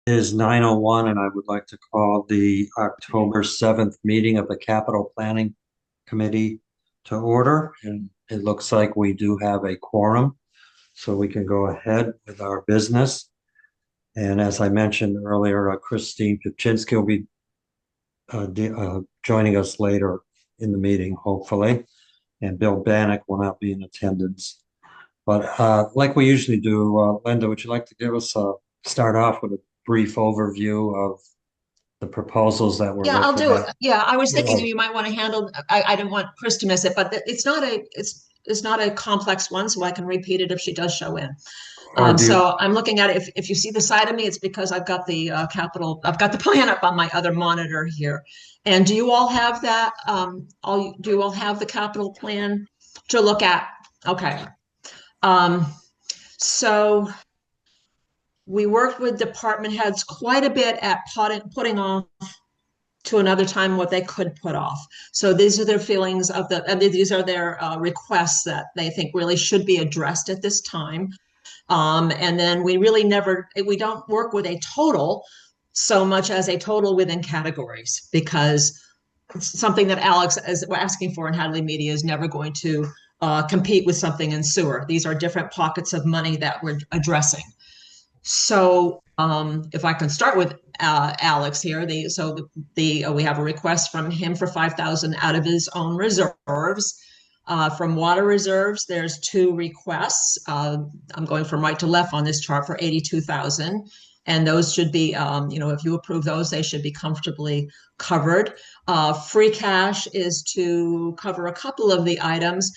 Is 9:01, and I would like to call the October 7th meeting of the Capital Planning Committee to order. And it looks like we do have a quorum, so we can go ahead with our business. And as I mentioned earlier, Christine Pipchinsky will be joining us later in the meeting, hopefully. And Bill Bannock will not be in attendance. But like we usually do, Linda, would you like to give us start off with a brief overview of the proposals that we're Yeah, I'll looking do it. at? Yeah, I was thinking Yeah. you might want to handle, I didn't want Chris to miss it, but it's not a complex one, so I can repeat it if she does show in. Or do you, So I'm looking at it. If you see the side of me, it's because I've got the I've got the plan up on my other monitor here. And do you all have that? Do you all have the capital plan to look at? Okay. Um, so we worked with department heads quite a bit at putting off to another time what they could put off. So these are their feelings of and these are their requests that they think really should be addressed at this time. And then we don't work with a total so much as a total within categories, because something that Alex is asking for in Hadley Media is never going to compete with something in sewer. These are different pockets of money that we're addressing. So if I can start with Alex here, we have a request from him for 5,000 out of his own reserves. From water reserves, there's two requests. I'm going from right to left on this chart for 82,000. And those should be, if you approve those, they should be comfortably covered. Free cash is to cover a couple of the items.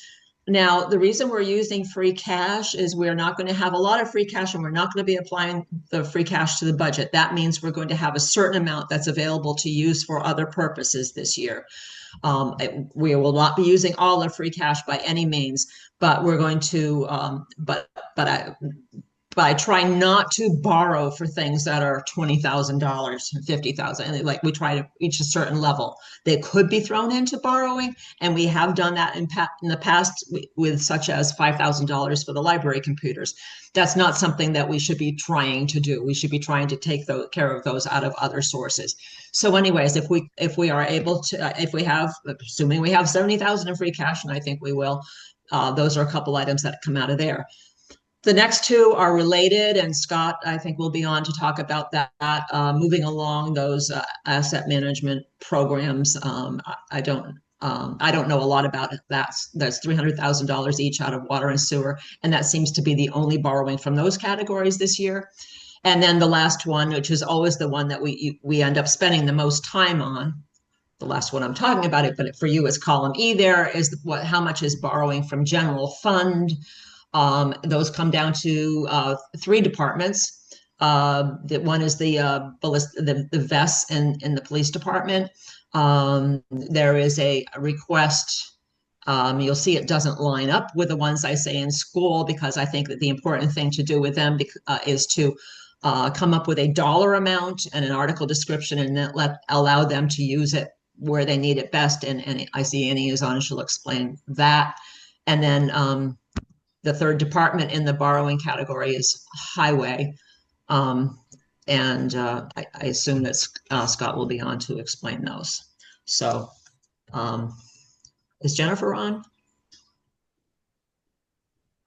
Now, the reason we're using free cash is we're not going to have a lot of free cash, and we're not going to be applying the free cash to the budget. That means we're going to have a certain amount that's available to use for other purposes this year. We will not be using all the free cash by any means, but we're going to, but I try not to borrow for things that are $20,000, 50,000. And like we try to reach a certain level. They could be thrown into borrowing, and we have done that in the past with such as $5,000 for the library computers. That's not something that we should be trying to do. We should be trying to take care of those out of other sources. So, anyways, if we are able to, if we have, assuming we have 70,000 in free cash, and I think we will, those are a couple items that come out of there. The next two are related, and Scott, I think, will be on to talk about that. Moving along those asset management programs, I don't know a lot about it. That's $300,000 each out of water and sewer, and that seems to be the only borrowing from those categories this year. And then the last one, which is always the one that we end up spending the most time on, the last one I'm talking about it, but for you is column E. There is how much is borrowing from general fund. Those come down to three departments. One is the vests in the police department. There is a request. You'll see it doesn't line up with the ones I say in school, because I think that the important thing to do with them is to come up with a dollar amount and an article description, and then allow them to use it where they need it best. And I see Annie is on, and she'll explain that. And then the third department in the borrowing category is highway. And I assume that Scott will be on to explain those. So is Jennifer on?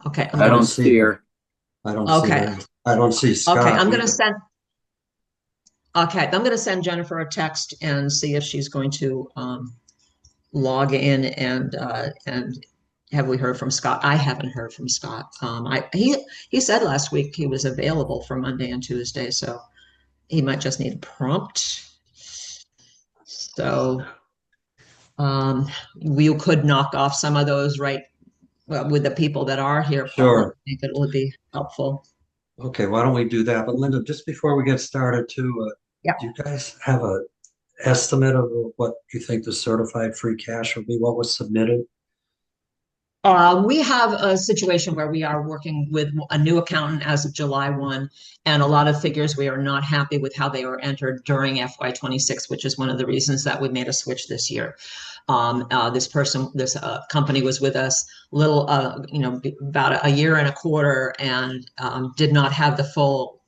Okay. I don't see her. I don't see Okay. her. I don't see Scott Okay, I'm going either. to send. Okay, I'm going to send Jennifer a text and see if she's going to log in, and have we heard from Scott? I haven't heard from Scott. He said last week he was available for Monday and Tuesday, so he might just need a prompt. So we could knock off some of those with the people that are here. Sure. I think it would be helpful. Okay, why don't we do that? But Linda, just before we get started too, Yeah. do you guys have a estimate of what you think the certified free cash will be? What was submitted? We have a situation where we are working with a new accountant as of July 1, and a lot of figures we are not happy with how they were entered during FY26, which is one of the reasons that we made a switch this year. This company was with us about a year and a quarter, and did not have the full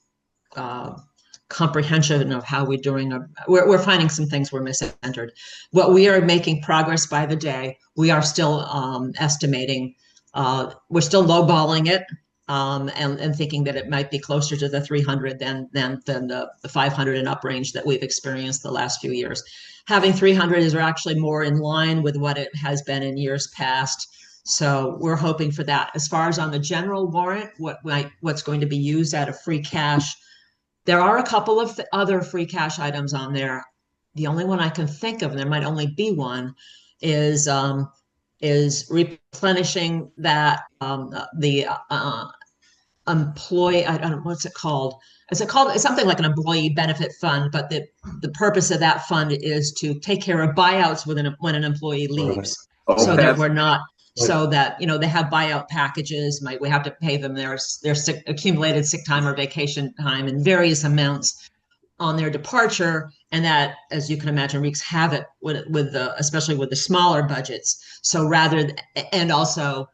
comprehension of how we're doing. We're finding some things we're misentered. What we are making progress by the day. We are still estimating. We're still lowballing it. And thinking that it might be closer to the 300 than the 500 and up range that we've experienced the last few years. Having 300 is actually more in line with what it has been in years past. So we're hoping for that. As far as on the general warrant, what's going to be used out of free cash, there are a couple of other free cash items on there. The only one I can think of, and there might only be one, is replenishing that the employee, I don't know, what's it called? Is it called? It's something like an employee benefit fund, but the purpose of that fund is to take care of buyouts when an employee leaves. Right. So Okay. that we're not, so that, you know, they have buyout packages, we have to pay them their accumulated sick time or vacation time in various amounts on their departure, and that, as you can imagine, wreaks havoc with especially with the smaller budgets. So and also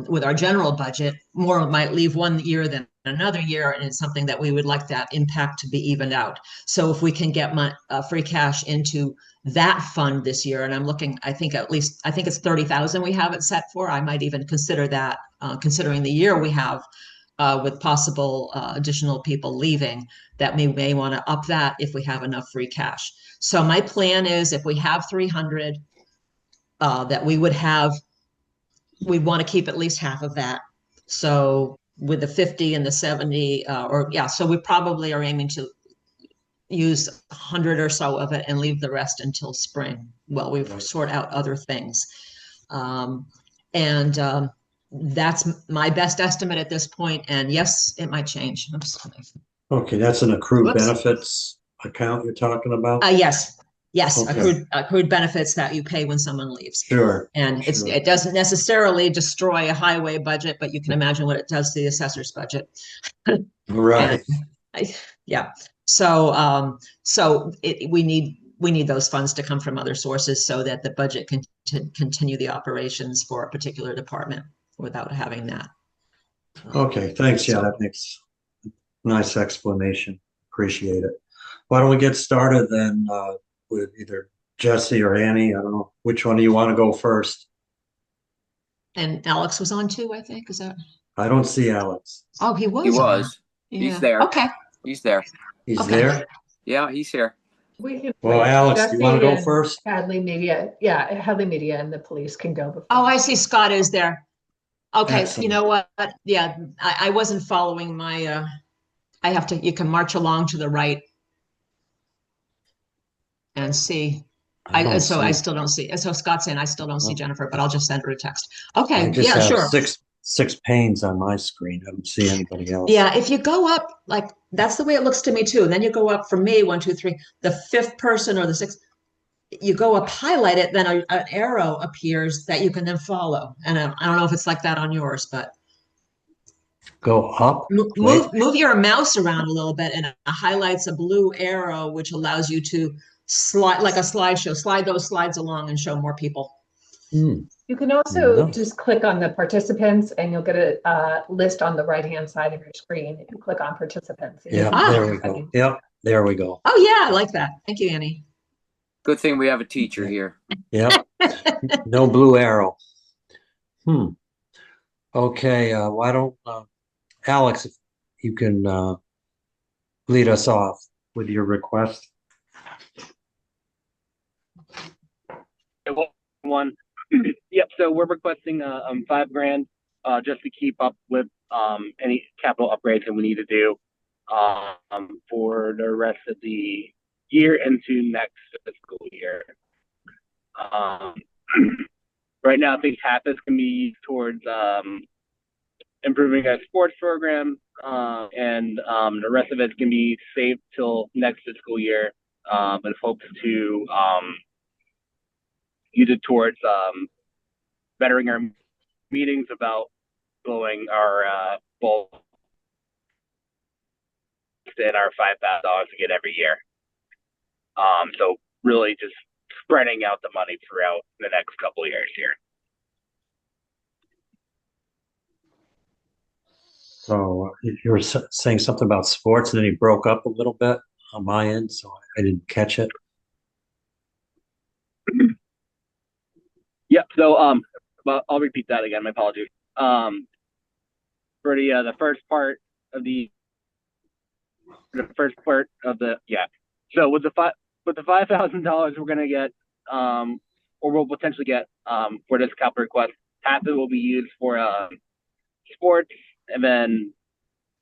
with our general budget, more might leave one year than another year, and it's something that we would like that impact to be evened out. So if we can get free cash into that fund this year, and I'm looking, I think it's 30,000 we have it set for. I might even consider that, considering the year we have. With possible additional people leaving, that we may want to up that if we have enough free cash. So my plan is, if we have 300, that we want to keep at least half of that. So with the 50 and the 70, so we probably are aiming to use 100 or so of it and leave the rest until spring while we sort out other things. That's my best estimate at this point. And yes, it might change. Okay, that's an accrued Whoops. benefits account you're talking about? Yes. Okay. Accrued benefits that you pay when someone leaves. Sure. And sure. it doesn't necessarily destroy a highway budget, but you can imagine what it does to the assessor's budget. Right. Yeah. So we need those funds to come from other sources so that the budget can continue the operations for a particular department without having that. Okay, thanks. Yeah, that makes nice explanation. Appreciate it. Why don't we get started then with either Jesse or Annie? I don't know. Which one do you want to go first? And Alex was on too, I think. Is that? I don't see Alex. Oh, he was. He was. Yeah. He's there. Okay. He's there. He's Okay. there? Yeah, he's here. We can Well, wait. Alex, do you want to go Jesse first? and Hadley Media, Hadley Media and the police can go before. Oh, I see Scott is there. Okay, Excellent. you know what? Yeah, I wasn't following my, you can march along to the right and see. I still don't see. So Scott's saying I still don't see Jennifer, but I'll just send her a text. Okay, I just yeah, have sure. six panes on my screen. I don't see anybody else. Yeah, if you go up, like, that's the way it looks to me too. And then you go up for me, 1, 2, 3, the fifth person or the sixth, you go up, highlight it, then an arrow appears that you can then follow. And I don't know if it's like that on yours, but Go up. move your mouse around a little bit, and it highlights a blue arrow, which allows you to slide, like a slideshow, slide those slides along and show more people. Hmm. You can also No. just click on the participants and you'll get a list on the right-hand side of your screen and click on participants. Yeah, there we go. Yep, there we go. Oh yeah, I like that. Thank you, Annie. Good thing we have a teacher here. Yep. No blue arrow. Okay, why don't Alex, if you can lead us off with your request. One. Yep. So we're requesting $5,000 just to keep up with any capital upgrades that we need to do for the rest of the year into next fiscal year. Right now, I think half this can be used towards improving our sports program, and the rest of it can be saved till next fiscal year, with hopes to use it towards bettering our meetings about blowing our bulk in our $5,000 we get every year. So really just spreading out the money throughout the next couple of years here. So you were saying something about sports, and then he broke up a little bit on my end, so I didn't catch it. Yep. So well, I'll repeat that again. My apologies. For the first part of the yeah. So with the $5,000 we're gonna get or we'll potentially get for this capital request, half of it will be used for sports, and then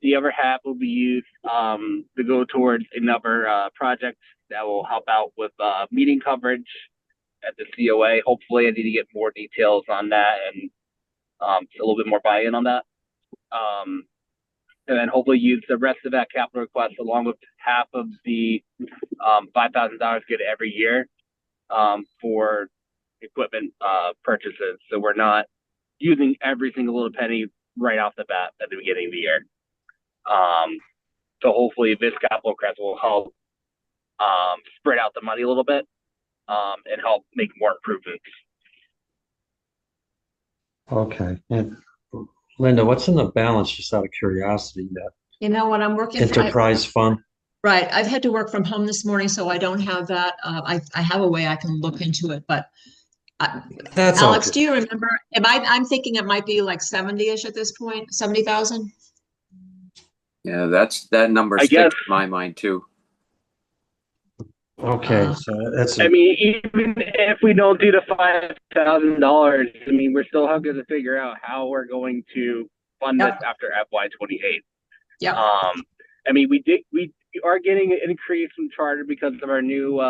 the other half will be used to go towards another project that will help out with meeting coverage at the COA. Hopefully, I need to get more details on that and a little bit more buy-in on that. And then hopefully use the rest of that capital request along with half of the $5,000 get every year for equipment purchases. So we're not using every single little penny right off the bat at the beginning of the year. So hopefully this capital request will help spread out the money a little bit and help make more improvements. Okay. And Linda, what's in the balance, just out of curiosity, that You know what, I'm working. enterprise fund? Right, I've had to work from home this morning, so I don't have that. I have a way I can look into it, but That's all Alex, good. do you remember? I'm thinking it might be like 70-ish at this point, 70,000. Yeah, that number I sticks guess. in my mind too. Okay, so that's I mean, even if we don't do the $5,000, I mean, we're still going to figure out how we're going to fund this after FY28. Yep. I mean, we are getting an increase from charter because of our new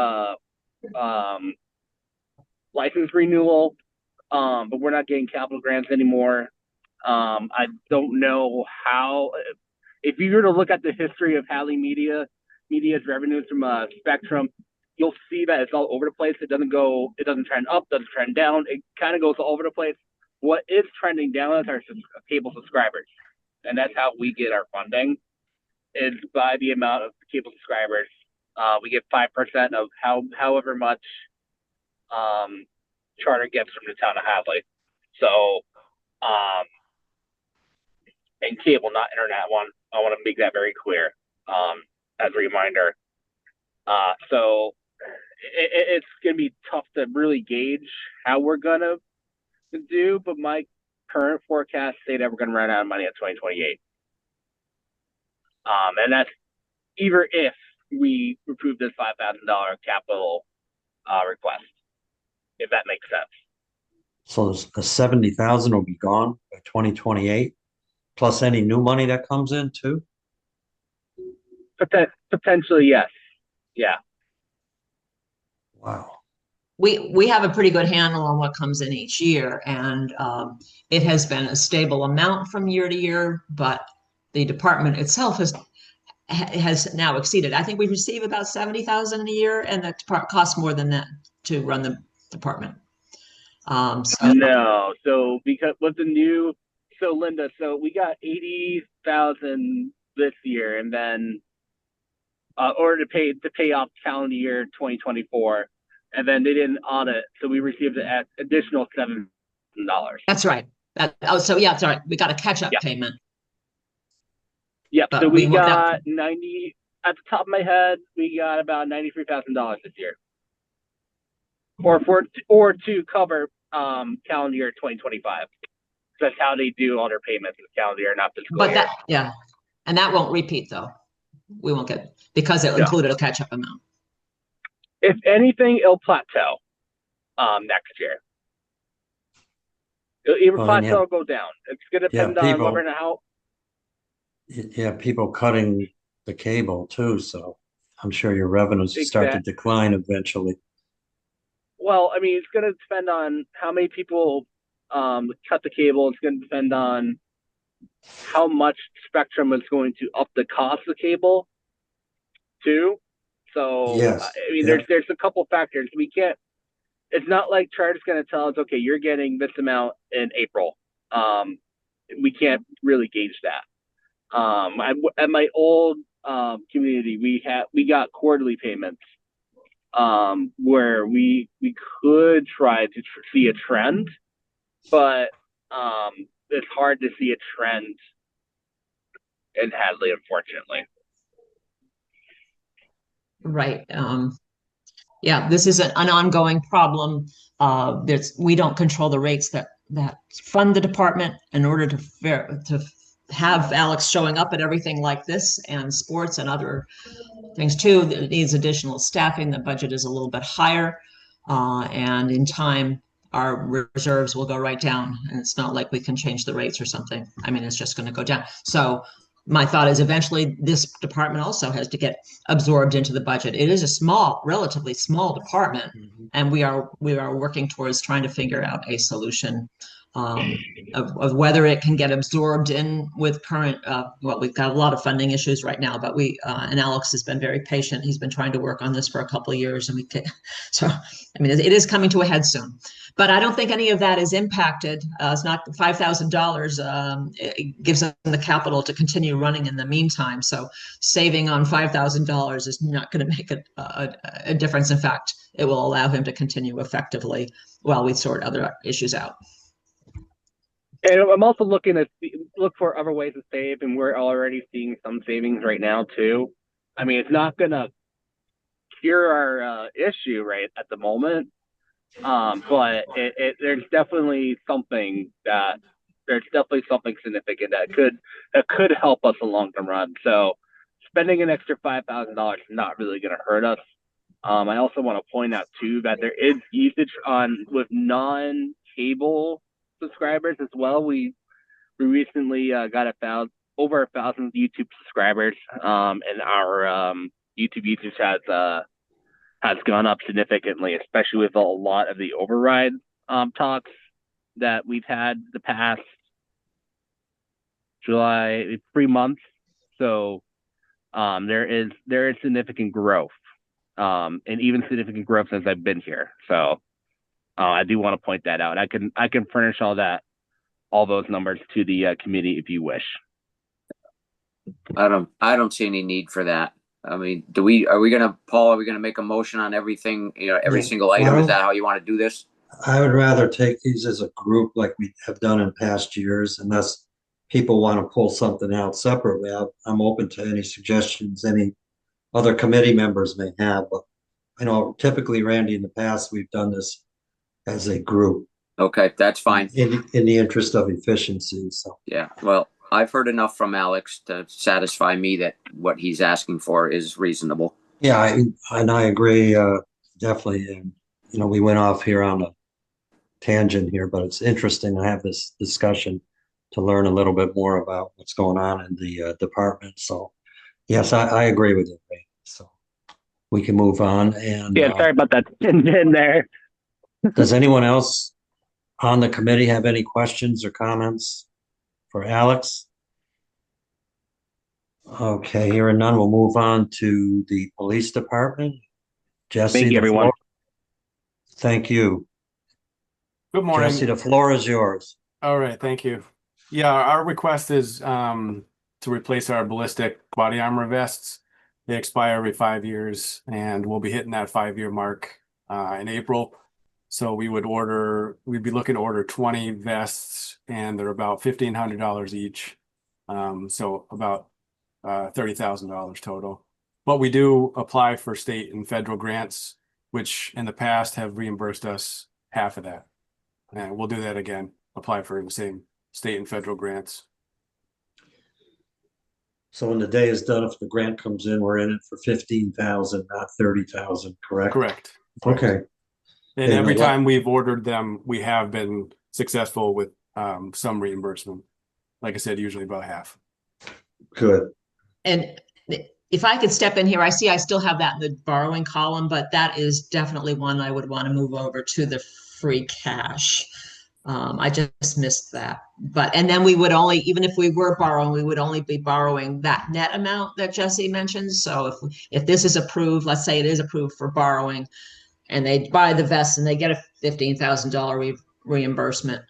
license renewal, but we're not getting capital grants anymore. I don't know how. If you were to look at the history of Hadley Media's revenues from Spectrum, you'll see that it's all over the place. It doesn't trend up, doesn't trend down. It kind of goes all over the place. What is trending down is our cable subscribers, and that's how we get our funding. Is by the amount of cable subscribers. We get 5% of however much charter gets from the town of Hadley. So, and cable, not internet one. I want to make that very clear as a reminder. So it's going to be tough to really gauge how we're going to do, but my current forecast say that we're going to run out of money at 2028. And that's even if we approve this $5,000 capital request, if that makes sense. So the 70,000 will be gone by 2028, plus any new money that comes in too? Potentially, yes. Yeah. Wow. We have a pretty good handle on what comes in each year, and it has been a stable amount from year to year, but the department itself has now exceeded. I think we receive about 70,000 a year, and that costs more than that to run the department. No, so because with the new, so Linda, so we got 80,000 this year, and then order to pay off calendar year 2024, and then they didn't audit, so we received an additional $7,000. That's right. So yeah, it's all right. We got a catch-up payment. Yep. But So we got 90 at the top of my head. We got about $93,000 this year, or to cover calendar year 2025. That's how they do all their payments in the calendar year, not fiscal year. But and that won't repeat though. We won't get, because it included a catch-up amount. If anything, it'll plateau next year. It'll either plateau or go down. It's going to depend on whether and how. Yeah, people cutting the cable too, so I'm sure your revenues start to decline eventually. Well, I mean, it's going to depend on how many people cut the cable. It's going to depend on how much Spectrum is going to up the cost of cable too. So, yes. I mean, there's a couple factors. We can't, it's not like Charter's going to tell us, okay, you're getting this amount in April. We can't really gauge that. At my old community, we got quarterly payments where we could try to see a trend, but it's hard to see a trend in Hadley, unfortunately. Right. Yeah, this is an ongoing problem. We don't control the rates that fund the department in order to have Alex showing up at everything like this and sports and other things too. It needs additional staffing. The budget is a little bit higher. And in time, our reserves will go right down. And it's not like we can change the rates or something. I mean, it's just going to go down. So my thought is eventually this department also has to get absorbed into the budget. It is a relatively small department, and we are working towards trying to figure out a solution of whether it can get absorbed in with current. Well, we've got a lot of funding issues right now, but and Alex has been very patient. He's been trying to work on this for a couple of years, and so I mean, it is coming to a head soon. But I don't think any of that is impacted. It's not $5,000. It gives them the capital to continue running in the meantime. So saving on $5,000 is not going to make a difference. In fact, it will allow him to continue effectively while we sort other issues out. And I'm also looking to look for other ways to save, and we're already seeing some savings right now too. I mean, it's not going to cure our issue right at the moment. But there's definitely something significant that could help us in the long term run. So spending an extra $5,000 is not really going to hurt us. I also want to point out too that there is usage with non-cable subscribers as well. We recently got over 1,000 YouTube subscribers, and our YouTube usage has gone up significantly, especially with a lot of the override talks that we've had the past 3 months. So there is significant growth, and even significant growth since I've been here. So I do want to point that out. I can furnish all those numbers to the committee if you wish. I don't see any need for that. I mean, Paul, are we gonna make a motion on everything, every single item? Well, Is that how you want to do this? I would rather take these as a group like we have done in past years, unless people want to pull something out separately. I'm open to any suggestions any other committee members may have, but typically, Randy, in the past, we've done this as a group Okay, that's fine. in the interest of efficiency. So Yeah, well, I've heard enough from Alex to satisfy me that what he's asking for is reasonable. yeah, I agree definitely. And we went off here on a tangent here, but it's interesting to have this discussion to learn a little bit more about what's going on in the department. So yes, I agree with you, Ray. So we can move on. And Yeah, sorry about that in there. does anyone else on the committee have any questions or comments for Alex? Okay, hearing none, we'll move on to the police department. Jesse, Thank you, everyone. Thank you. Good morning. Jesse, the floor is yours. All right, thank you. Yeah, our request is to replace our ballistic body armor vests. They expire every 5 years, and we'll be hitting that 5-year mark in April. So we'd be looking to order 20 vests, and they're about $1,500 each. So about $30,000 total. But we do apply for state and federal grants, which in the past have reimbursed us half of that. And we'll do that again, apply for the same state and federal grants. So when the day is done, if the grant comes in, we're in it for 15,000, not 30,000, correct? Correct. Okay. And And every what- time we've ordered them, we have been successful with some reimbursement. Like I said, usually about half. Good. And if I could step in here, I see I still have that in the borrowing column, but that is definitely one I would want to move over to the free cash. I just missed that. And then we would only, even if we were borrowing, we would only be borrowing that net amount that Jesse mentioned. So if this is approved, let's say it is approved for borrowing, and they buy the vests and they get a $15,000 reimbursement,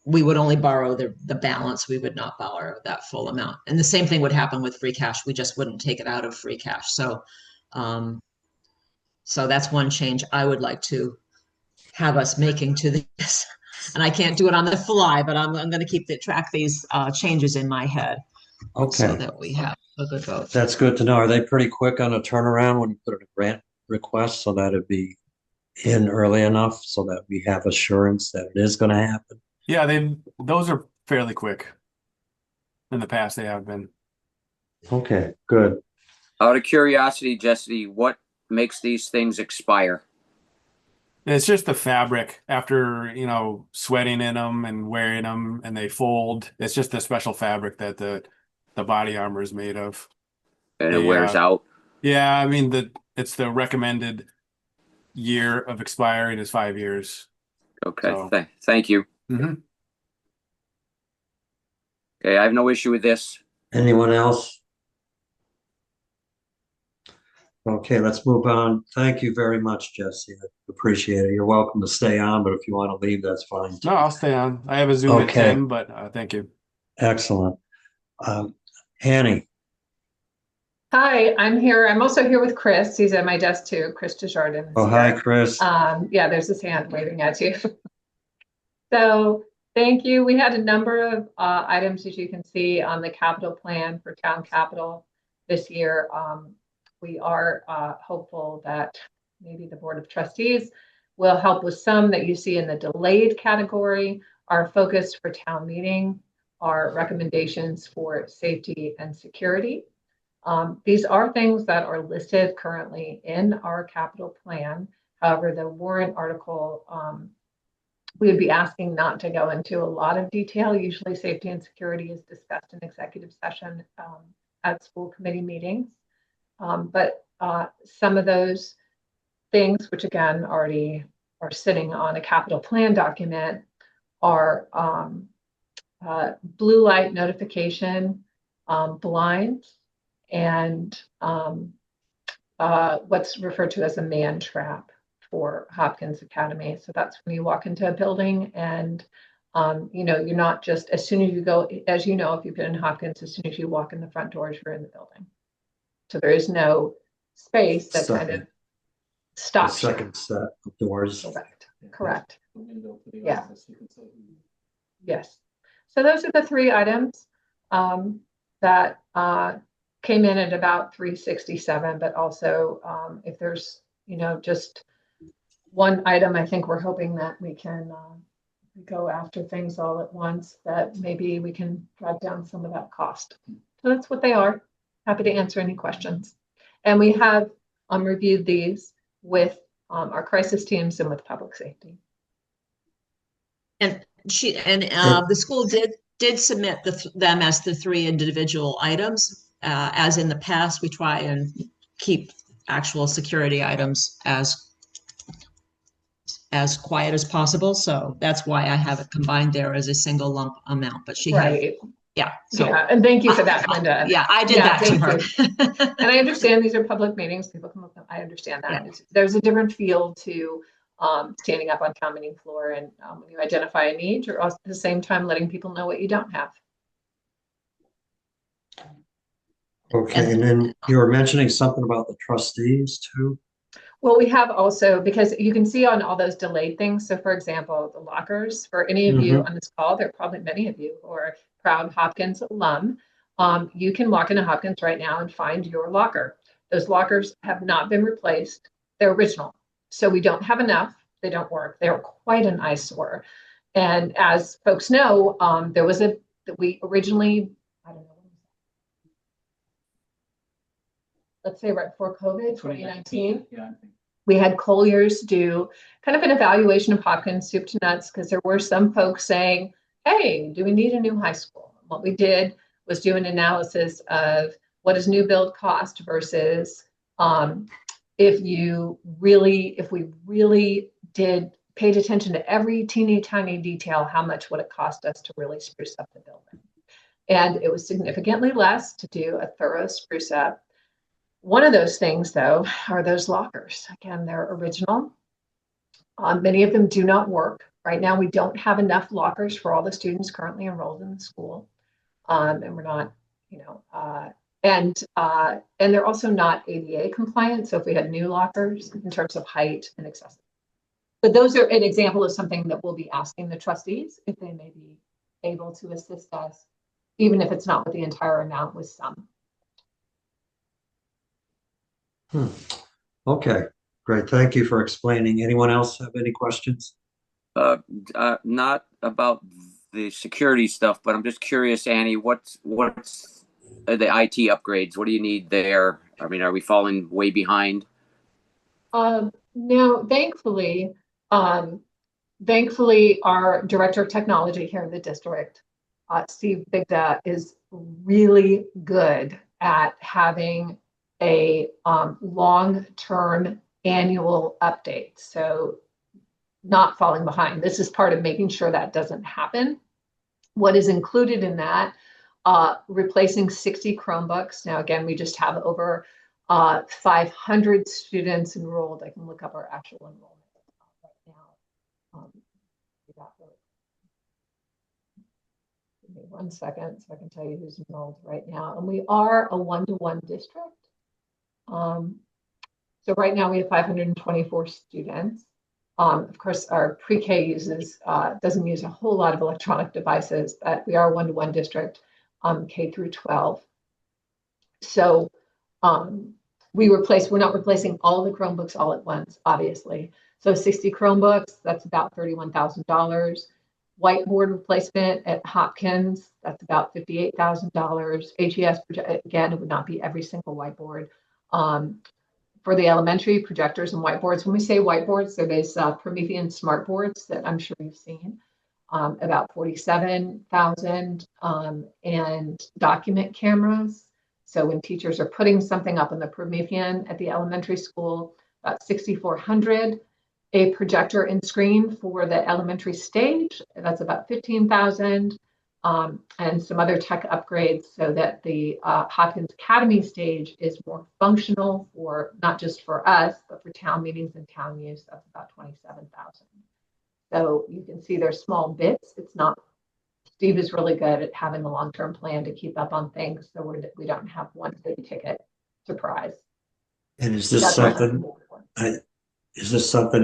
we would only borrow the balance. We would not borrow that full amount. And the same thing would happen with free cash. We just wouldn't take it out of free cash. So, so that's one change I would like to have us making to this. And I can't do it on the fly, but I'm going to track these changes in my head. so Okay, that we have a good vote. that's good to know. Are they pretty quick on a turnaround when you put in a grant request so that it'd be in early enough so that we have assurance that it is gonna happen? Yeah, those are fairly quick. In the past, they have been. Okay, good. Out of curiosity, Jesse, what makes these things expire? It's just the fabric after, sweating in them and wearing them and they fold. It's just the special fabric that the body armor is made of. And it They, wears out. Yeah, I mean it's the recommended year of expiring is 5 years. Okay, So. thank you. Mhm. Okay, I have no issue with this. Anyone else? Okay, let's move on. Thank you very much, Jesse. I appreciate it. You're welcome to stay on, but if you want to leave, that's fine. No, I'll stay on. I have a Zoom at Okay. 10, but thank you. Excellent. Annie, Hi, I'm here. I'm also here with Chris. He's at my desk too. Chris Desjardins. oh, hi, Chris. Yeah, there's his hand waving at you. So thank you. We had a number of items, as you can see, on the capital plan for town capital this year. We are hopeful that maybe the Board of Trustees will help with some that you see in the delayed category. Our focus for town meeting are recommendations for safety and security. These are things that are listed currently in our capital plan. However, the warrant article, we would be asking not to go into a lot of detail. Usually safety and security is discussed in executive session at school committee meetings. But some of those things, which again already are sitting on a capital plan document, are blue light notification, blinds, and what's referred to as a man trap for Hopkins Academy. So that's when you walk into a building and you're not just, as soon as you go, as you know, if you've been in Hopkins, as soon as you walk in the front doors, you're in the building. So there is no space that kind of The stops you. second set of doors. Correct. Yeah. Yes. So those are the three items that came in at about 367, but also if there's, just one item, I think we're hoping that we can go after things all at once, that maybe we can drive down some of that cost. So that's what they are. Happy to answer any questions. And we have reviewed these with our crisis teams and with public safety. And the school did submit them as the three individual items. As in the past, we try and keep actual security items as quiet as possible. So that's why I have it combined there as a single lump amount. But she had, yeah. So yeah, and thank you for that, Linda. Yeah, I did that to her. And I understand these are public meetings. People come up. I understand that. Yeah. There's a different feel to standing up on town meeting floor and when you identify a need, you're also at the same time letting people know what you don't have. Okay, and then you were mentioning something about the trustees too. Well, we have also, because you can see on all those delayed things. So for example, the lockers, for any of you on this call, there are probably many of you who are proud Hopkins alum. You can walk into Hopkins right now and find your locker. Those lockers have not been replaced. They're original. So we don't have enough. They don't work. They're quite an eyesore. And as folks know, we originally, I don't know, let's say right before COVID, 2019. Yeah. We had Colliers do kind of an evaluation of Hopkins soup to nuts because there were some folks saying, hey, do we need a new high school? What we did was do an analysis of what does new build cost versus if we really paid attention to every teeny tiny detail, how much would it cost us to really spruce up the building? And it was significantly less to do a thorough spruce up. One of those things, though, are those lockers. Again, they're original. Many of them do not work. Right now, we don't have enough lockers for all the students currently enrolled in the school. And we're not, and they're also not ADA compliant. So if we had new lockers in terms of height and accessibility. But those are an example of something that we'll be asking the trustees if they may be able to assist us even if it's not with the entire amount, with some. Okay, great. Thank you for explaining. Anyone else have any questions? Not about the security stuff, but I'm just curious, Annie, what's the IT upgrades? What do you need there? I mean, are we falling way behind? Now, thankfully, our director of technology here in the district, Steve Bigda, is really good at having a long-term annual update. So not falling behind. This is part of making sure that doesn't happen. What is included in that, replacing 60 Chromebooks. Now, again, we just have over 500 students enrolled. I can look up our actual enrollment right now. Give me 1 second so I can tell you who's enrolled right now. And we are a one-to-one district. So right now we have 524 students. Of course, our pre-K doesn't use a whole lot of electronic devices, but we are a one-to-one district, K through 12. So we're not replacing all the Chromebooks all at once, obviously. So 60 Chromebooks, that's about $31,000. Whiteboard replacement at Hopkins, that's about $58,000. HES, again, it would not be every single whiteboard. For the elementary, projectors and whiteboards. When we say whiteboards, they're these Promethean smart boards that I'm sure you've seen, about $47,000, and document cameras. So when teachers are putting something up in the Promethean at the elementary school, about $6,400. A projector and screen for the elementary stage, that's about $15,000. And some other tech upgrades so that the Hopkins Academy stage is more functional for not just for us, but for town meetings and town use. That's about $27,000. So you can see there's small bits. It's not, Steve is really good at having a long-term plan to keep up on things so we don't have one big ticket surprise. And is this something,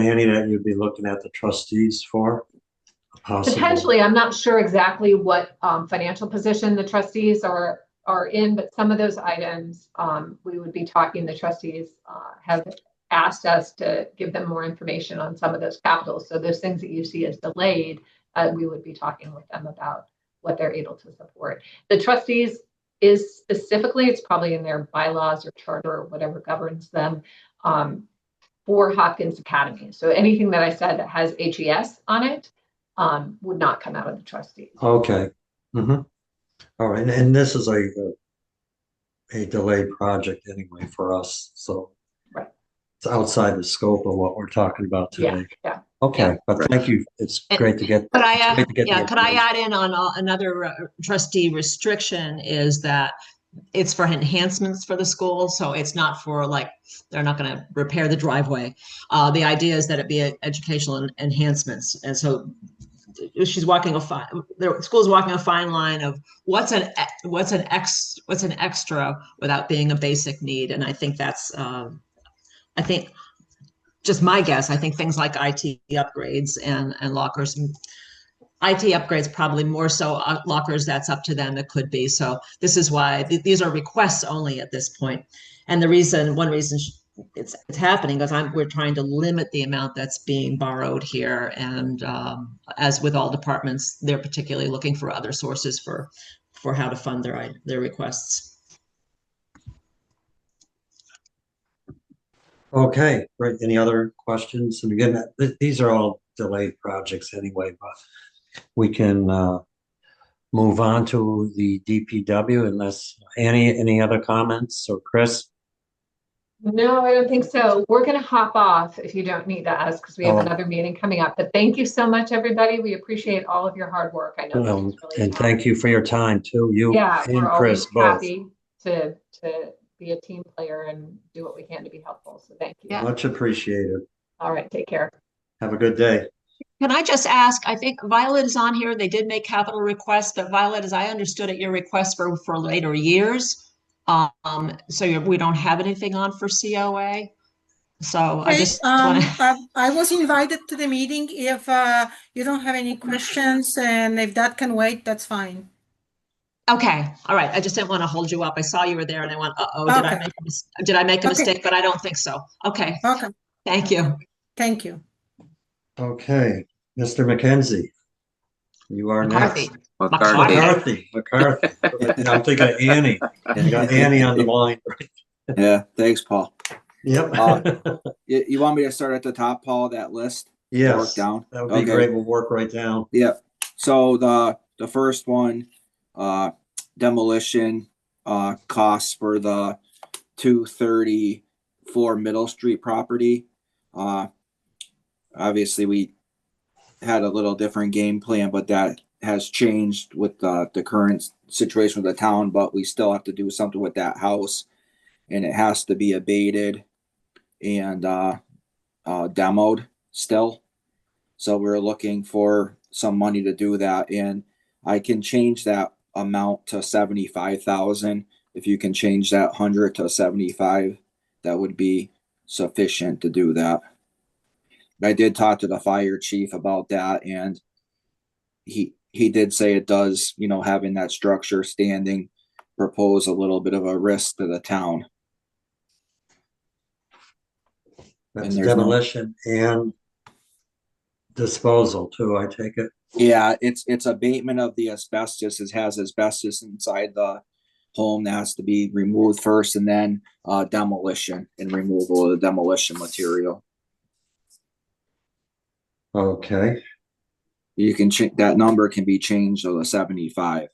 Annie, that you'd be looking at the trustees for? Potentially, I'm not sure exactly what financial position the trustees are in, but some of those items we would be talking. The trustees have asked us to give them more information on some of those capitals. So those things that you see as delayed, we would be talking with them about what they're able to support. The trustees is specifically, it's probably in their bylaws or charter or whatever governs them, for Hopkins Academy. So anything that I said that has HES on it would not come out of the trustees. Okay. All right. And this is a delayed project anyway for us. So right. It's outside the scope of what we're talking about today. Yeah. Okay. Yeah. But thank you. It's great to get. Could I add in on another trustee restriction is that it's for enhancements for the school. So it's not for they're not going to repair the driveway. The idea is that it be educational enhancements. And so she's walking the school's walking a fine line of what's an extra without being a basic need. And I think that's, I think just my guess, I think things like IT upgrades and lockers, IT upgrades probably more so, lockers, that's up to them. It could be. So this is why these are requests only at this point. And one reason it's happening is we're trying to limit the amount that's being borrowed here. And as with all departments, they're particularly looking for other sources for how to fund their requests. Okay, great. Any other questions? And again, these are all delayed projects anyway, but we can move on to the DPW unless Annie, any other comments, or Chris? No, I don't think so. We're going to hop off if you don't need to ask because we have another meeting coming up. But thank you so much, everybody. We appreciate all of your hard work. I know. Well, and thank you for your time too. You and Chris both. Happy to be a team player and do what we can to be helpful. So thank you. Yeah. Much appreciated. All right. Take care. Have a good day. Can I just ask, I think Violet is on here. They did make capital requests, but Violet, as I understood it, your request for later years. So we don't have anything on for COA. So okay, I just want to. I was invited to the meeting. If you don't have any questions and if that can wait, that's fine. Okay, all right. I just didn't want to hold you up. I saw you were there and I went, uh-oh, did I Okay. did I make a Okay. mistake? But I don't think so. Okay, Okay, thank you. thank you. Okay, Mr. McKenzie. You are McCarthy. next. McCarthy. McCarthy. I'm thinking of Annie. You got Annie on the line. Yeah, thanks, Paul. Yep. You want me to start at the top, Paul, that list? Work Yes, down? that would be Okay. great. We'll work right down. Yeah. So the first one, demolition, costs for the 234 Middle Street property. Obviously we had a little different game plan, but that has changed with the current situation with the town, but we still have to do something with that house, and it has to be abated and demoed still. So we're looking for some money to do that, and I can change that amount to 75,000. If you can change that 100 to 75, that would be sufficient to do that. I did talk to the fire chief about that, and he did say it does, having that structure standing, propose a little bit of a risk to the town. That's there's no- demolition and disposal too, I take it. Yeah, it's abatement of the asbestos. It has asbestos inside the home that has to be removed first, and then demolition and removal of the demolition material. Okay, You can change that number, can be changed to the 75.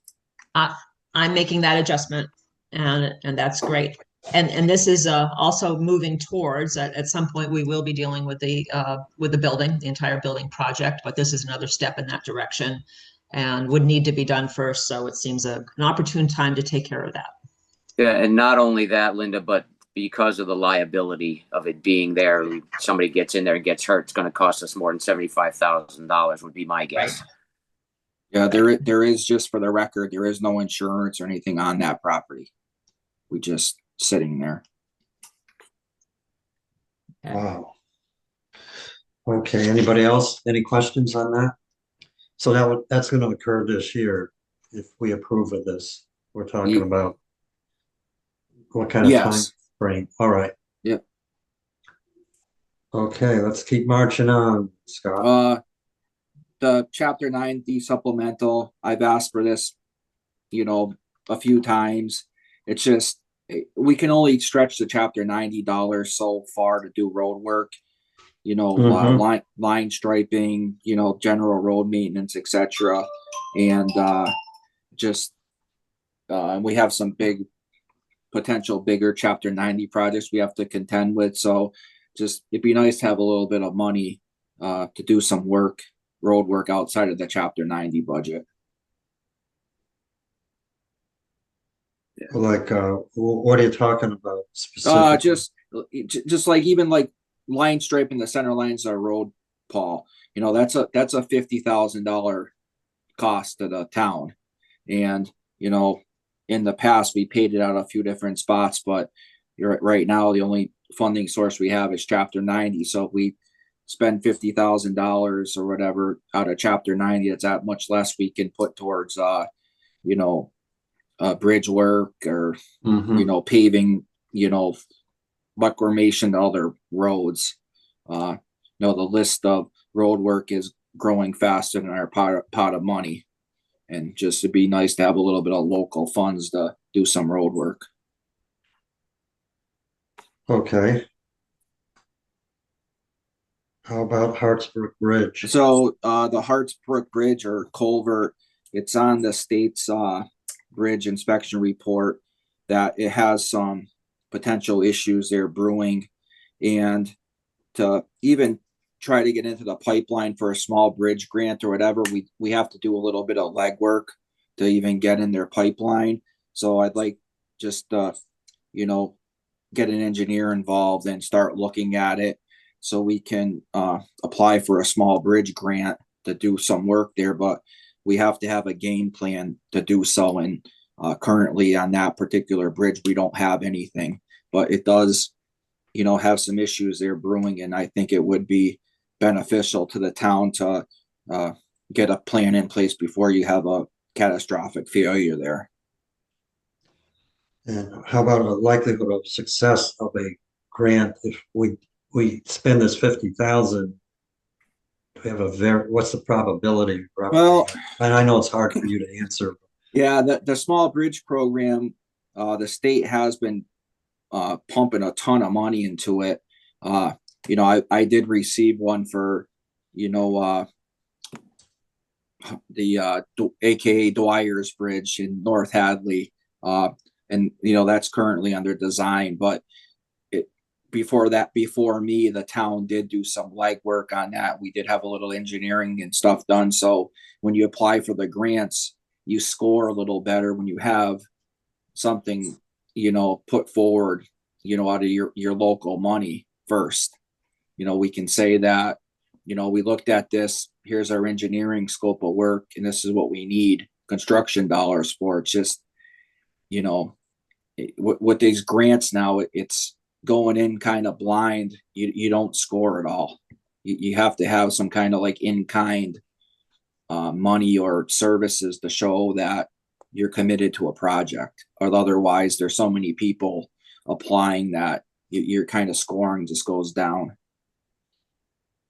I'm making that adjustment and that's great. And this is also moving towards at some point we will be dealing with the building, the entire building project, but this is another step in that direction and would need to be done first. So it seems an opportune time to take care of that. Yeah, and not only that, Linda, but because of the liability of it being there, somebody gets in there and gets hurt, it's going to cost us more than $75,000 would be my guess. Yeah, there is, just for the record, there is no insurance or anything on that property. We just sitting there. wow. Okay, anybody else? Any questions on that? So that's gonna occur this year if we approve of this. We're talking about what kind of time Yes. frame? All right. Yep. Okay, let's keep marching on, Scott. The Chapter 90 supplemental, I've asked for this, a few times. It's just, we can only stretch the Chapter 90 dollars so far to do road work, line striping, general road maintenance, etc. And we have some potential bigger Chapter 90 projects we have to contend with. So just, it'd be nice to have a little bit of money to do some road work outside of the Chapter 90 budget. Like, what are you talking about specifically? Just like, even like line striping the center lines of the road, Paul, that's a $50,000 cost to the town. And, in the past, we paid it out a few different spots, but right now, the only funding source we have is Chapter 90. So if we spend $50,000 or whatever out of Chapter 90, it's that much less we can put towards, bridge work or, paving, reclamation to other roads. The list of road work is growing faster than our pot of money. And just it'd be nice to have a little bit of local funds to do some road work. Okay. How about Hartsbrook Bridge? So the Hartsbrook Bridge or culvert, it's on the state's bridge inspection report that it has some potential issues there brewing, and to even try to get into the pipeline for a small bridge grant or whatever, we have to do a little bit of legwork to even get in their pipeline. So I'd like just get an engineer involved and start looking at it so we can apply for a small bridge grant to do some work there, but we have to have a game plan to do so. And currently on that particular bridge, we don't have anything, but it does, have some issues there brewing. And I think it would be beneficial to the town to get a plan in place before you have a catastrophic failure there. And how about a likelihood of success of a grant if we spend this 50,000? Do we have what's the probability roughly? Well, And I know it's hard for you to answer. yeah, the small bridge program, the state has been pumping a ton of money into it. I did receive one for, the AKA Dwyer's Bridge in North Hadley. And that's currently under design, but before me, the town did do some legwork on that. We did have a little engineering and stuff done. So when you apply for the grants, you score a little better when you have something, put forward, out of your local money first. We can say that, we looked at this, here's our engineering scope of work, and this is what we need construction dollars for. It's just, with these grants now, it's going in kind of blind. You don't score at all. You have to have some kind of like in-kind money or services to show that you're committed to a project, or otherwise there's so many people applying that your kind of scoring just goes down.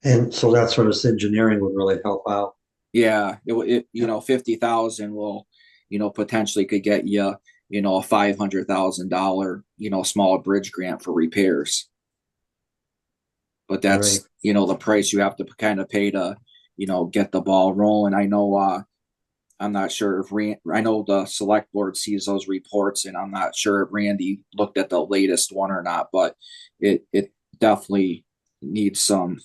And so that sort of engineering would really help out. Yeah, 50,000 will, potentially could get you, a $500,000, small bridge grant for repairs. But that's, the price you have to kind of pay to, get the ball rolling. I know, I'm not sure if I know the select board sees those reports, and I'm not sure if Randy looked at the latest one or not, but it definitely needs some,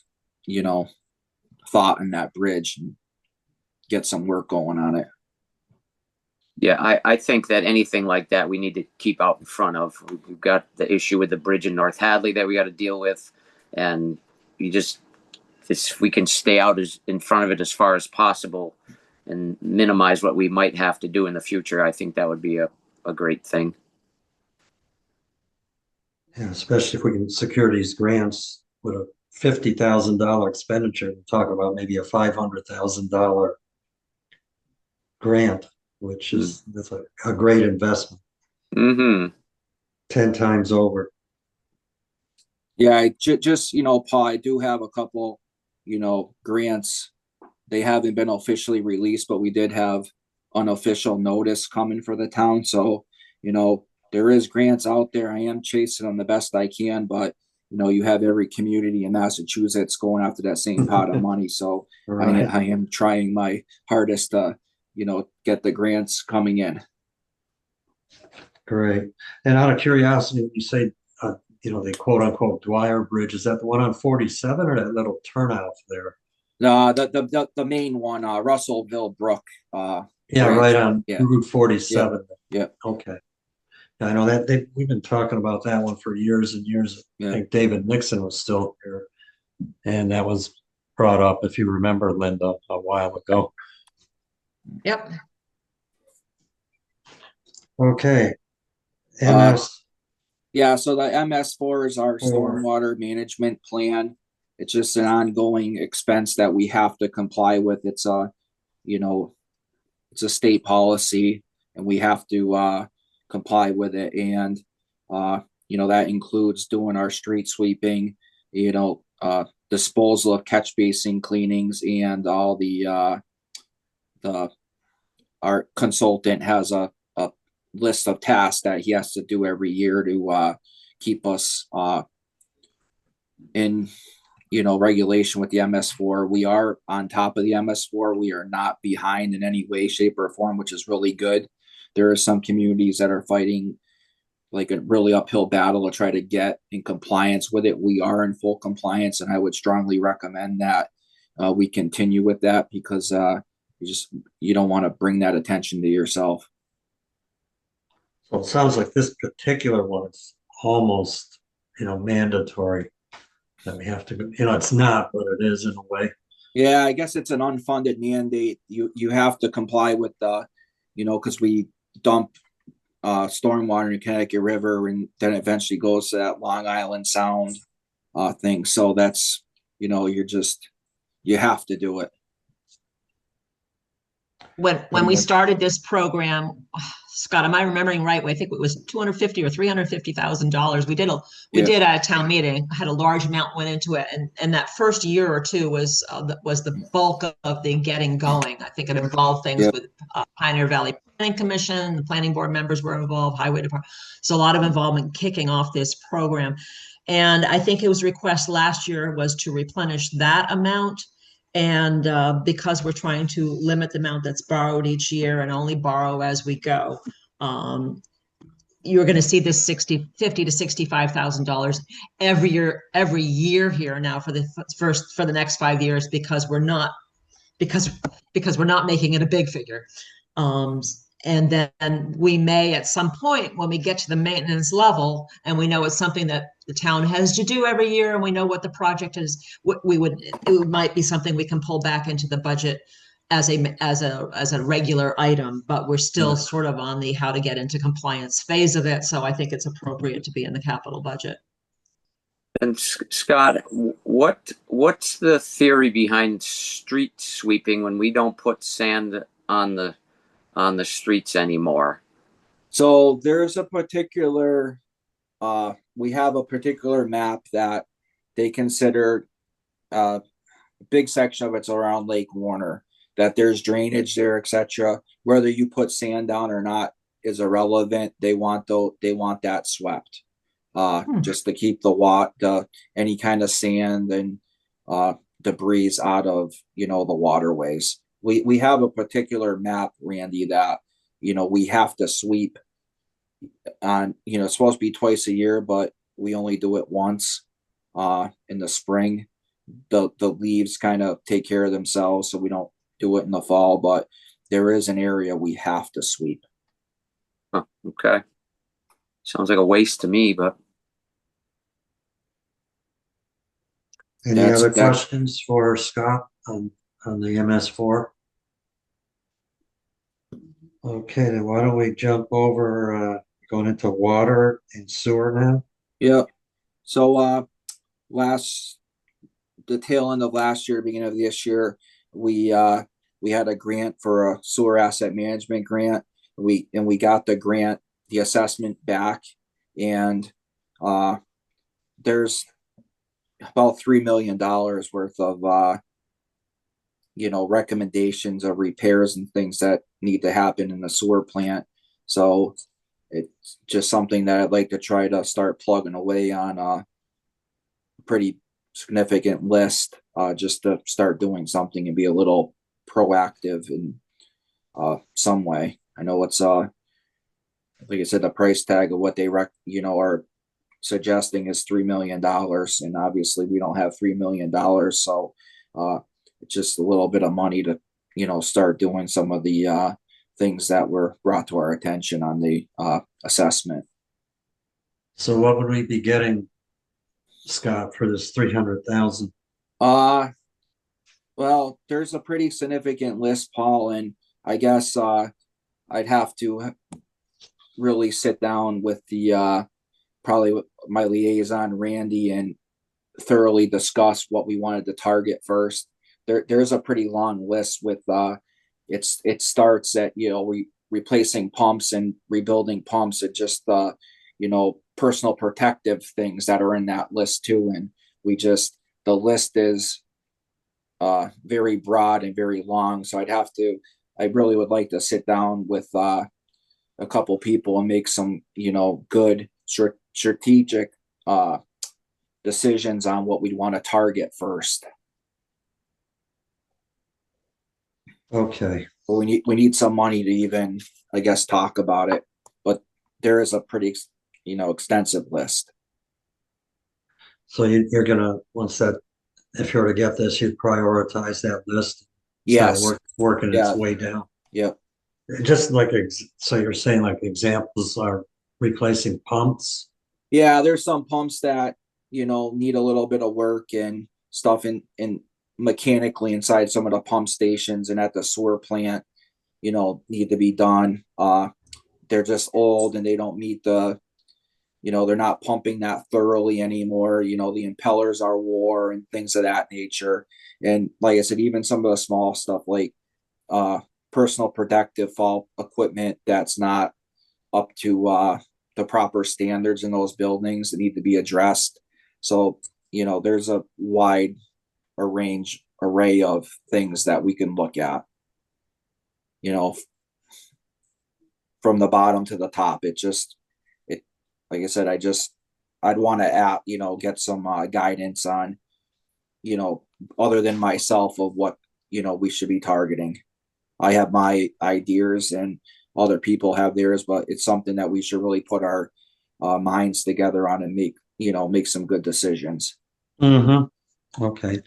thought in that bridge and get some work going on it. Yeah, I think that anything like that we need to keep out in front of. We've got the issue with the bridge in North Hadley that we got to deal with, and if we can stay out in front of it as far as possible and minimize what we might have to do in the future, I think that would be a great thing. Yeah, especially if we can secure these grants with a $50,000 expenditure, we're talking about maybe a $500,000 grant, which is that's a great investment. 10 times over. Yeah, just Paul, I do have a couple, grants. They haven't been officially released, but we did have unofficial notice coming for the town. So, there is grants out there. I am chasing them the best I can, but you have every community in Massachusetts going after that same pot of money. So right. I am trying my hardest to, get the grants coming in. Great. And out of curiosity, you say, the quote unquote Dwyer Bridge, is that the one on 47 or that little turnout there? The main one, Russellville Brook. Yeah, right on Route 47. Yeah. Okay. I know that we've been talking about that one for years and years. I think David Nixon was still here, and that was brought up, if you remember, Linda, a while ago. Yep. Okay. MS. Yeah, so the MS4 is our stormwater management plan. It's just an ongoing expense that we have to comply with. It's a state policy, and we have to comply with it. And that includes doing our street sweeping, disposal of catch basin cleanings, and all our consultant has a list of tasks that he has to do every year to keep us in regulation with the MS4. We are on top of the MS4. We are not behind in any way, shape, or form, which is really good. There are some communities that are fighting like a really uphill battle to try to get in compliance with it. We are in full compliance, and I would strongly recommend that we continue with that, because you don't want to bring that attention to yourself. So it sounds like this particular one is almost, mandatory that we have to, it's not, but it is in a way. Yeah, I guess it's an unfunded mandate. You have to comply with the, because we dump stormwater in Connecticut River, and then eventually goes to that Long Island Sound thing. So that's, you have to do it. When we started this program Scott, am I remembering right? I think it was 250 or $350,000. We Yeah. did at a town meeting, had a large amount went into it. And that first year or two was the bulk of the getting going. I think it involved things Yeah. with Pioneer Valley Planning Commission, the planning board members were involved, highway department. So a lot of involvement kicking off this program. And I think it was request last year was to replenish that amount. And because we're trying to limit the amount that's borrowed each year and only borrow as we go, you're going to see this $50 to $65,000 every year here now for the next 5 years because we're not making it a big figure. And then we may at some point when we get to the maintenance level and we know it's something that the town has to do every year and we know what the project is, it might be something we can pull back into the budget as a regular item, but we're still sort of on the how to get into compliance phase of it. So I think it's appropriate to be in the capital budget. And Scott, what's the theory behind street sweeping when we don't put sand on the streets anymore? So there's a particular, we have a particular map that they consider, a big section of it's around Lake Warner, that there's drainage there, etc. Whether you put sand down or not is irrelevant. They want that swept, just to keep any kind of sand and debris out of the waterways. We have a particular map, Randy, that we have to sweep on. It's supposed to be twice a year, but we only do it once in the spring. The leaves kind of take care of themselves, so we don't do it in the fall, but there is an area we have to sweep. Huh, okay. Sounds like a waste to me, but Any other questions for Scott on the MS4? Okay, then why don't we jump over going into water and sewer now? Yeah. So the tail end of last year, beginning of this year, we had a grant for a sewer asset management grant. We got the grant, the assessment back, and there's about $3 million worth of recommendations of repairs and things that need to happen in the sewer plant. So it's just something that I'd like to try to start plugging away on a pretty significant list, just to start doing something and be a little proactive in some way. I know it's like I said, the price tag of what they are suggesting is $3 million, and obviously we don't have $3 million, so it's just a little bit of money to start doing some of the things that were brought to our attention on the assessment. So what would we be getting, Scott, for this 300,000? Well, there's a pretty significant list, Paul, and I guess I'd have to really sit down with the probably with my liaison, Randy, and thoroughly discuss what we wanted to target first. There's a pretty long list with it starts at replacing pumps and rebuilding pumps. It just personal protective things that are in that list too, and the list is very broad and very long. So I really would like to sit down with a couple people and make some good strategic decisions on what we want to target first. Okay. But we need some money to even, I guess, talk about it. But there is a pretty extensive list. So you're gonna, if you were to get this, you'd prioritize that list. Yes. Working its way down. Yep. Just so you're saying like examples are replacing pumps. Yeah, there's some pumps that need a little bit of work and stuff in mechanically inside some of the pump stations and at the sewer plant, need to be done. They're just old and they don't meet they're not pumping that thoroughly anymore. The impellers are wore and things of that nature. And like I said, even some of the small stuff like personal protective fall equipment that's not up to the proper standards in those buildings that need to be addressed. So, there's a wide array of things that we can look at. From the bottom to the top. Like I said, I'd want to get some guidance on, other than myself, of what, we should be targeting. I have my ideas and other people have theirs, but it's something that we should really put our minds together on and make some good decisions. Mm-hmm. Okay.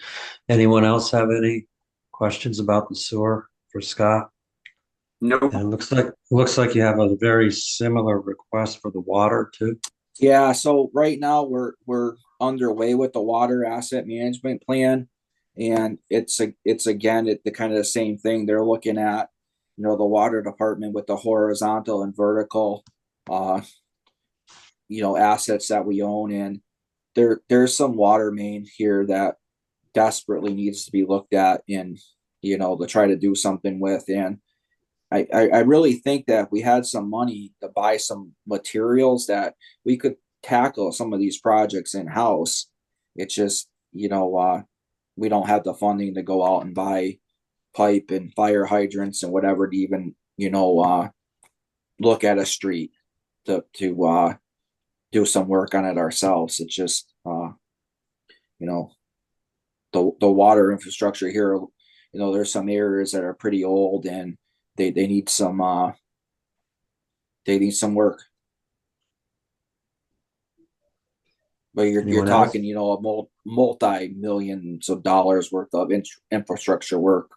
Anyone else have any questions about the sewer for Scott? No, And it looks like you have a very similar request for the water too. Yeah, so right now we're underway with the water asset management plan, and it's again the kind of the same thing. They're looking at, the water department with the horizontal and vertical assets that we own, and there's some water main here that desperately needs to be looked at and to try to do something with. And I really think that if we had some money to buy some materials, that we could tackle some of these projects in-house. It's just, we don't have the funding to go out and buy pipe and fire hydrants and whatever to even, look at a street to do some work on it ourselves. It's just, the water infrastructure here, there's some areas that are pretty old and they need some work. But you're Anyone else? talking, a multi-millions of dollars worth of infrastructure work.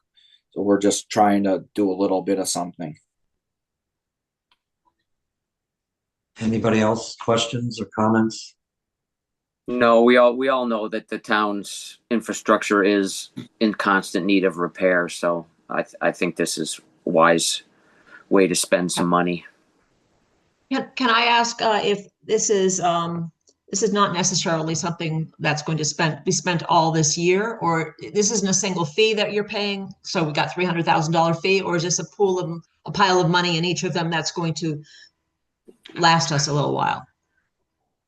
So we're just trying to do a little bit of something. Anybody else questions or comments? no, we all know that the town's infrastructure is in constant need of repair. So I think this is a wise way to spend some money. Can I ask if this is not necessarily something that's going to be spent all this year, or this isn't a single fee that you're paying? So we got $300,000 fee, or is this a pile of money in each of them that's going to last us a little while?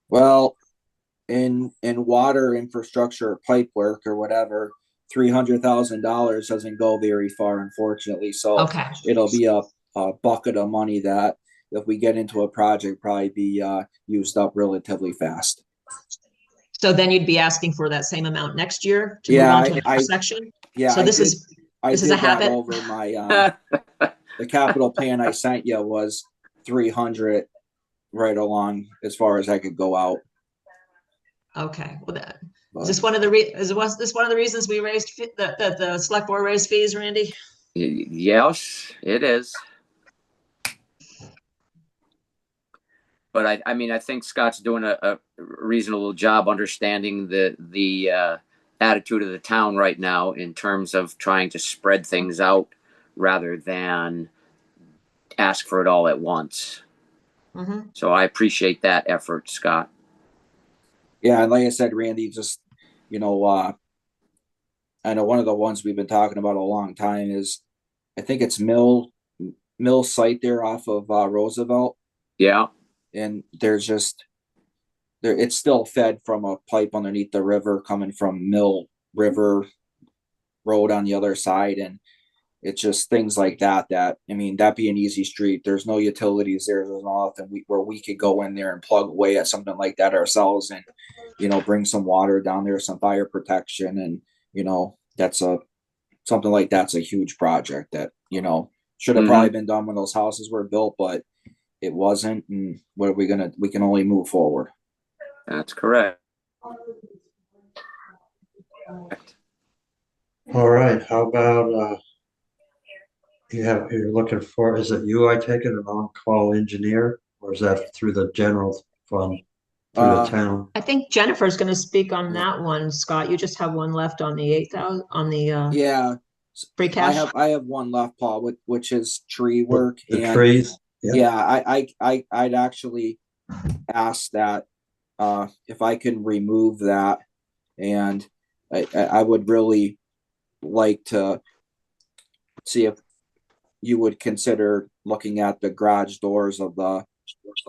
Well, in water infrastructure, pipe work or whatever, $300,000 doesn't go very far, unfortunately. So Okay. it'll be a bucket of money that, if we get into a project, probably be used up relatively fast. So then you'd be asking for that same amount next year to Yeah, move on to the next section? Yeah. So this is a that habit? over my the capital plan I sent you was 300 right along as far as I could go out. Okay, well, is But this one of the reasons we raised the select board raised fees, Randy? Yes, it is. But I think Scott's doing a reasonable job understanding the attitude of the town right now in terms of trying to spread things out rather than ask for it all at once. Mm-hmm. So I appreciate that effort, Scott. yeah, and like I said, Randy, just I know one of the ones we've been talking about a long time is, I think it's Mill site there off of Roosevelt. Yeah. And it's still fed from a pipe underneath the river coming from Mill River Road on the other side. And it's just things like that, that'd be an easy street. There's no utilities there. There's nothing where we could go in there and plug away at something like that ourselves and, bring some water down there, some fire protection. And, something like that's a huge project that, should have probably been done when those houses were built, but it wasn't. And what are we can only move forward. That's correct. All right, how about you're looking for, is it you, I take it, an on-call engineer, or is that through the general fund, through the town? I think Jennifer's going to speak on that one, Scott. You just have one left on the 8,000 on the Yeah. free cash. I have one left, Paul, which is tree work. The and trees? Yeah, I'd actually ask that if I can remove that, and I would really like to see if you would consider looking at the garage doors of the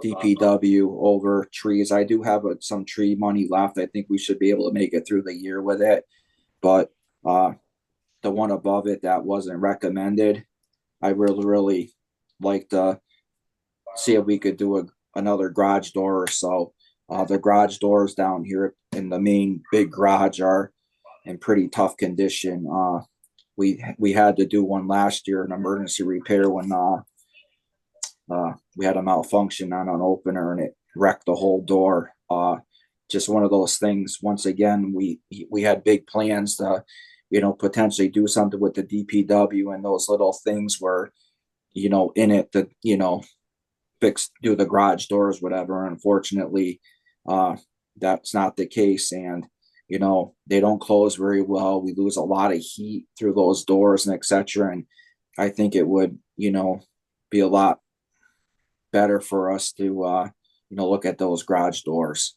DPW over trees. I do have some tree money left. I think we should be able to make it through the year with it. But the one above it that wasn't recommended, I really like to see if we could do another garage door or so. The garage doors down here in the main big garage are in pretty tough condition. We had to do one last year, an emergency repair when we had a malfunction on an opener and it wrecked the whole door. Just one of those things. Once again, we had big plans to, potentially do something with the DPW, and those little things were, in it to, do the garage doors, whatever. Unfortunately, that's not the case. And, they don't close very well. We lose a lot of heat through those doors and etc. And I think it would, be a lot better for us to, look at those garage doors.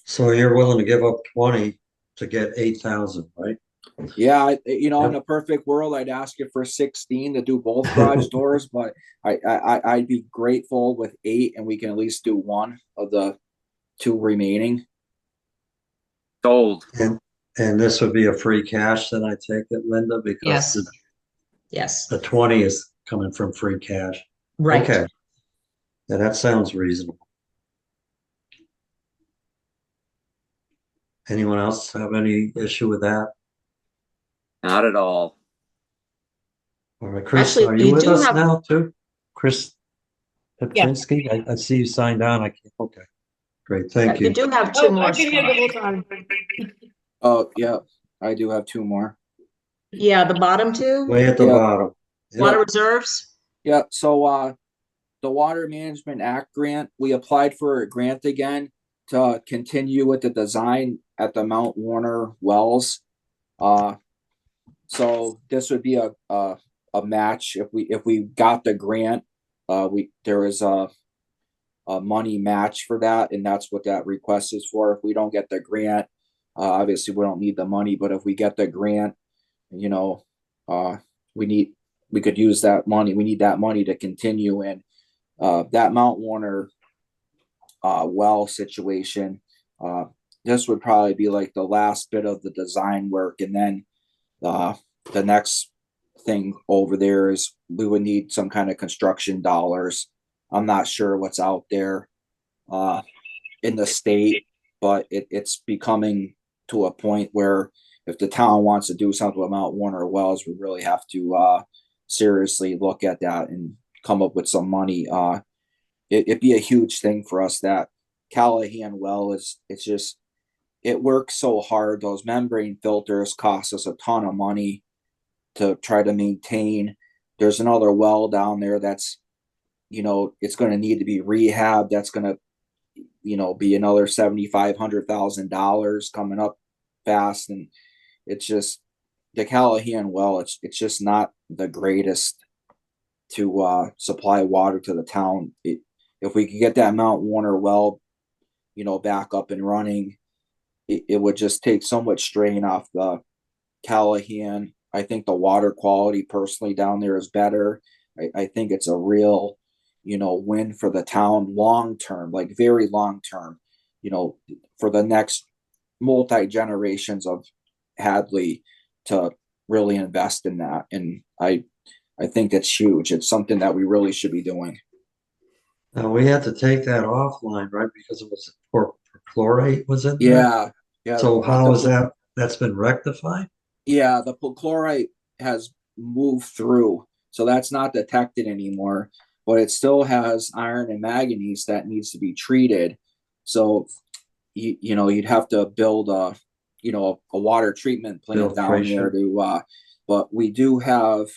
So you're willing to give up 20 to get 8,000, right? Yeah, in a perfect world, I'd ask you for 16 to do both garage doors, but I'd be grateful with 8, and we can at least do one of the 2 remaining. Sold. And this would be a free cash, then I take it, Linda, because Yes. Yes, the 20 is coming from free cash. right. Okay. Yeah, that sounds reasonable. Anyone else have any issue with that? Not at all. All right, Chris, Actually, are we you with do us have- now too? Chris Pepczynski? I see you signed on. Okay, great, thank You you. do have 2 more. I've been here the Scott. whole time. Oh, yeah, I do have 2 more. Yeah, the bottom 2, Way at the Yeah. bottom. Yeah. water reserves. Yeah, so the Water Management Act grant, we applied for a grant again to continue with the design at the Mount Warner wells. So this would be a match if we got the grant. There is a money match for that, and that's what that request is for. If we don't get the grant, obviously we don't need the money, but if we get the grant, we could use that money. We need that money to continue. And that Mount Warner well situation, this would probably be like the last bit of the design work, and then the next thing over there is we would need some kind of construction dollars. I'm not sure what's out there in the state, but it's becoming to a point where if the town wants to do something with Mount Warner wells, we really have to seriously look at that and come up with some money. It'd be a huge thing for us. That Callahan well it works so hard. Those membrane filters cost us a ton of money to try to maintain. There's another well down there that's, it's going to need to be rehabbed. That's going to, be another $7,500,000 coming up fast. And it's just the Callahan well. It's just not the greatest to supply water to the town. If we could get that Mount Warner well, back up and running, it would just take so much strain off the Callahan. I think the water quality personally down there is better. I think it's a real, win for the town long term, like very long term, for the next multi generations of Hadley to really invest in that. And I think it's huge. It's something that we really should be doing. Now, we had to take that offline, right? Because it was perchlorate, was it? Yeah. Yeah. So how is that? That's been rectified? Yeah, the perchlorate has moved through, so that's not detected anymore, but it still has iron and manganese that needs to be treated. So, you'd have to build a water treatment plant down there to, but we do have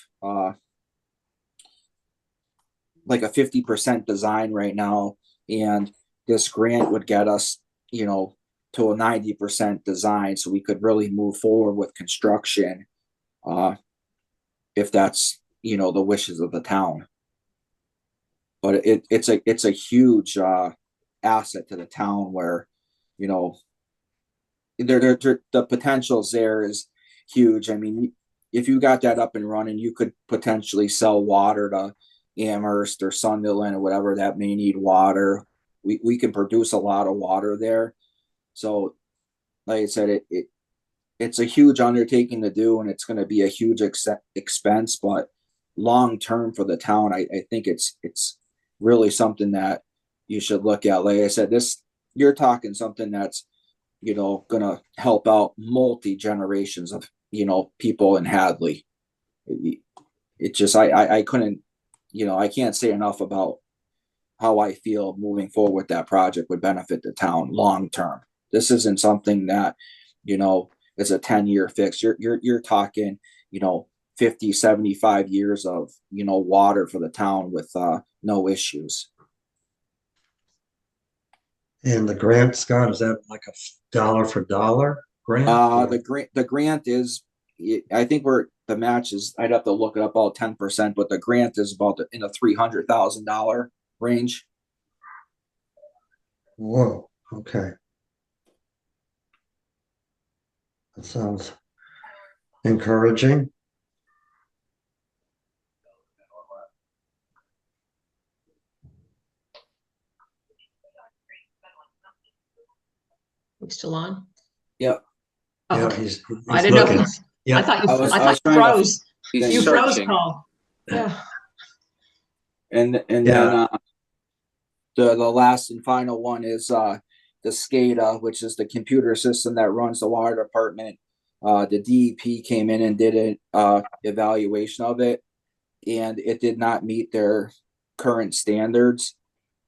like a 50% design right now, and this grant would get us, to a 90% design, so we could really move forward with construction if that's the wishes of the town. But it's a huge asset to the town where the potentials there is huge. I mean, if you got that up and running, you could potentially sell water to Amherst or Sunderland or whatever that may need water. We can produce a lot of water there. So like I said, it's a huge undertaking to do, and it's going to be a huge expense, but long term for the town, I think it's really something that you should look at. Like I said, you're talking something that's, going to help out multi generations of, people in Hadley. It just, I couldn't, I can't say enough about how I feel moving forward with that project would benefit the town long term. This isn't something that, is a 10-year fix. You're talking, 50, 75 years of, water for the town with no issues. And the grant, Scott, is that like a dollar for dollar grant? The grant is, I think the match is, I'd have to look it up, about 10%, but the grant is about in a $300,000 range. Whoa, okay. That sounds encouraging. We still on? Yeah. Oh, Yeah, okay. he's I didn't know. looking. Yeah. I thought I was you trying to- froze. He's You froze, searching. Paul. Yeah. And Yeah. then the last and final one is the SCADA, which is the computer system that runs the water department. The DEP came in and did an evaluation of it, and it did not meet their current standards.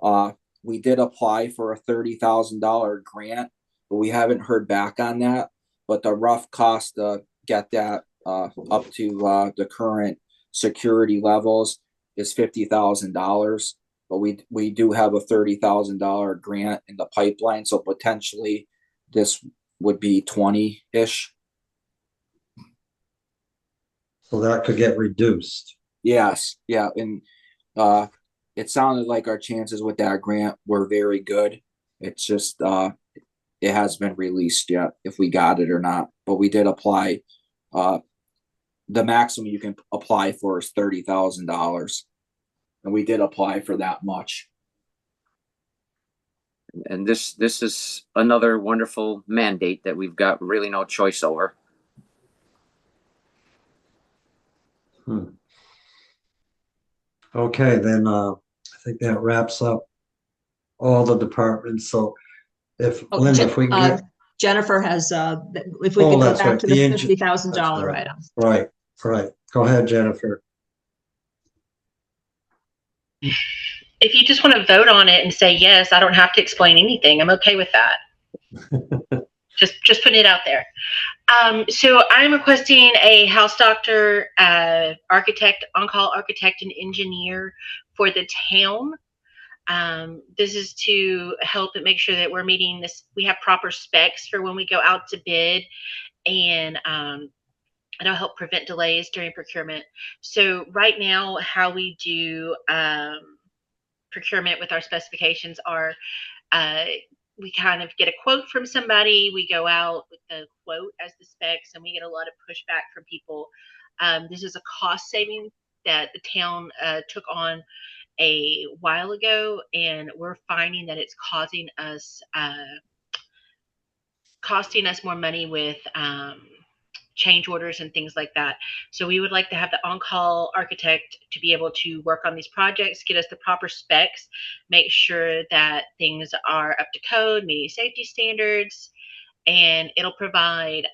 We did apply for a $30,000 grant, but we haven't heard back on that. But the rough cost to get that up to the current security levels is $50,000. But we do have a $30,000 grant in the pipeline, so potentially this would be 20-ish. So that could get reduced. Yes, yeah, and it sounded like our chances with that grant were very good. It's just it hasn't been released yet if we got it or not, but we did apply. The maximum you can apply for is $30,000, and we did apply for that much. And this is another wonderful mandate that we've got really no choice over. Okay, then I think that wraps up all the departments. So if Oh, Linda, if we can get Jennifer has, if we Oh, can go that's back right, to the the engine- $50,000 that's right. item. right. Go ahead, Jennifer. If you just want to vote on it and say yes, I don't have to explain anything. I'm okay with that. just putting it out there. So I'm requesting a house doctor, architect, on-call architect and engineer for the town. This is to help and make sure that we're meeting this. We have proper specs for when we go out to bid, and it'll help prevent delays during procurement. So right now, how we do procurement with our specifications are we kind of get a quote from somebody, we go out with the quote as the specs, and we get a lot of pushback from people. This is a cost saving that the town took on a while ago, and we're finding that it's costing us more money with change orders and things like that. So we would like to have the on-call architect to be able to work on these projects, get us the proper specs, make sure that things are up to code, meeting safety standards, and it'll provide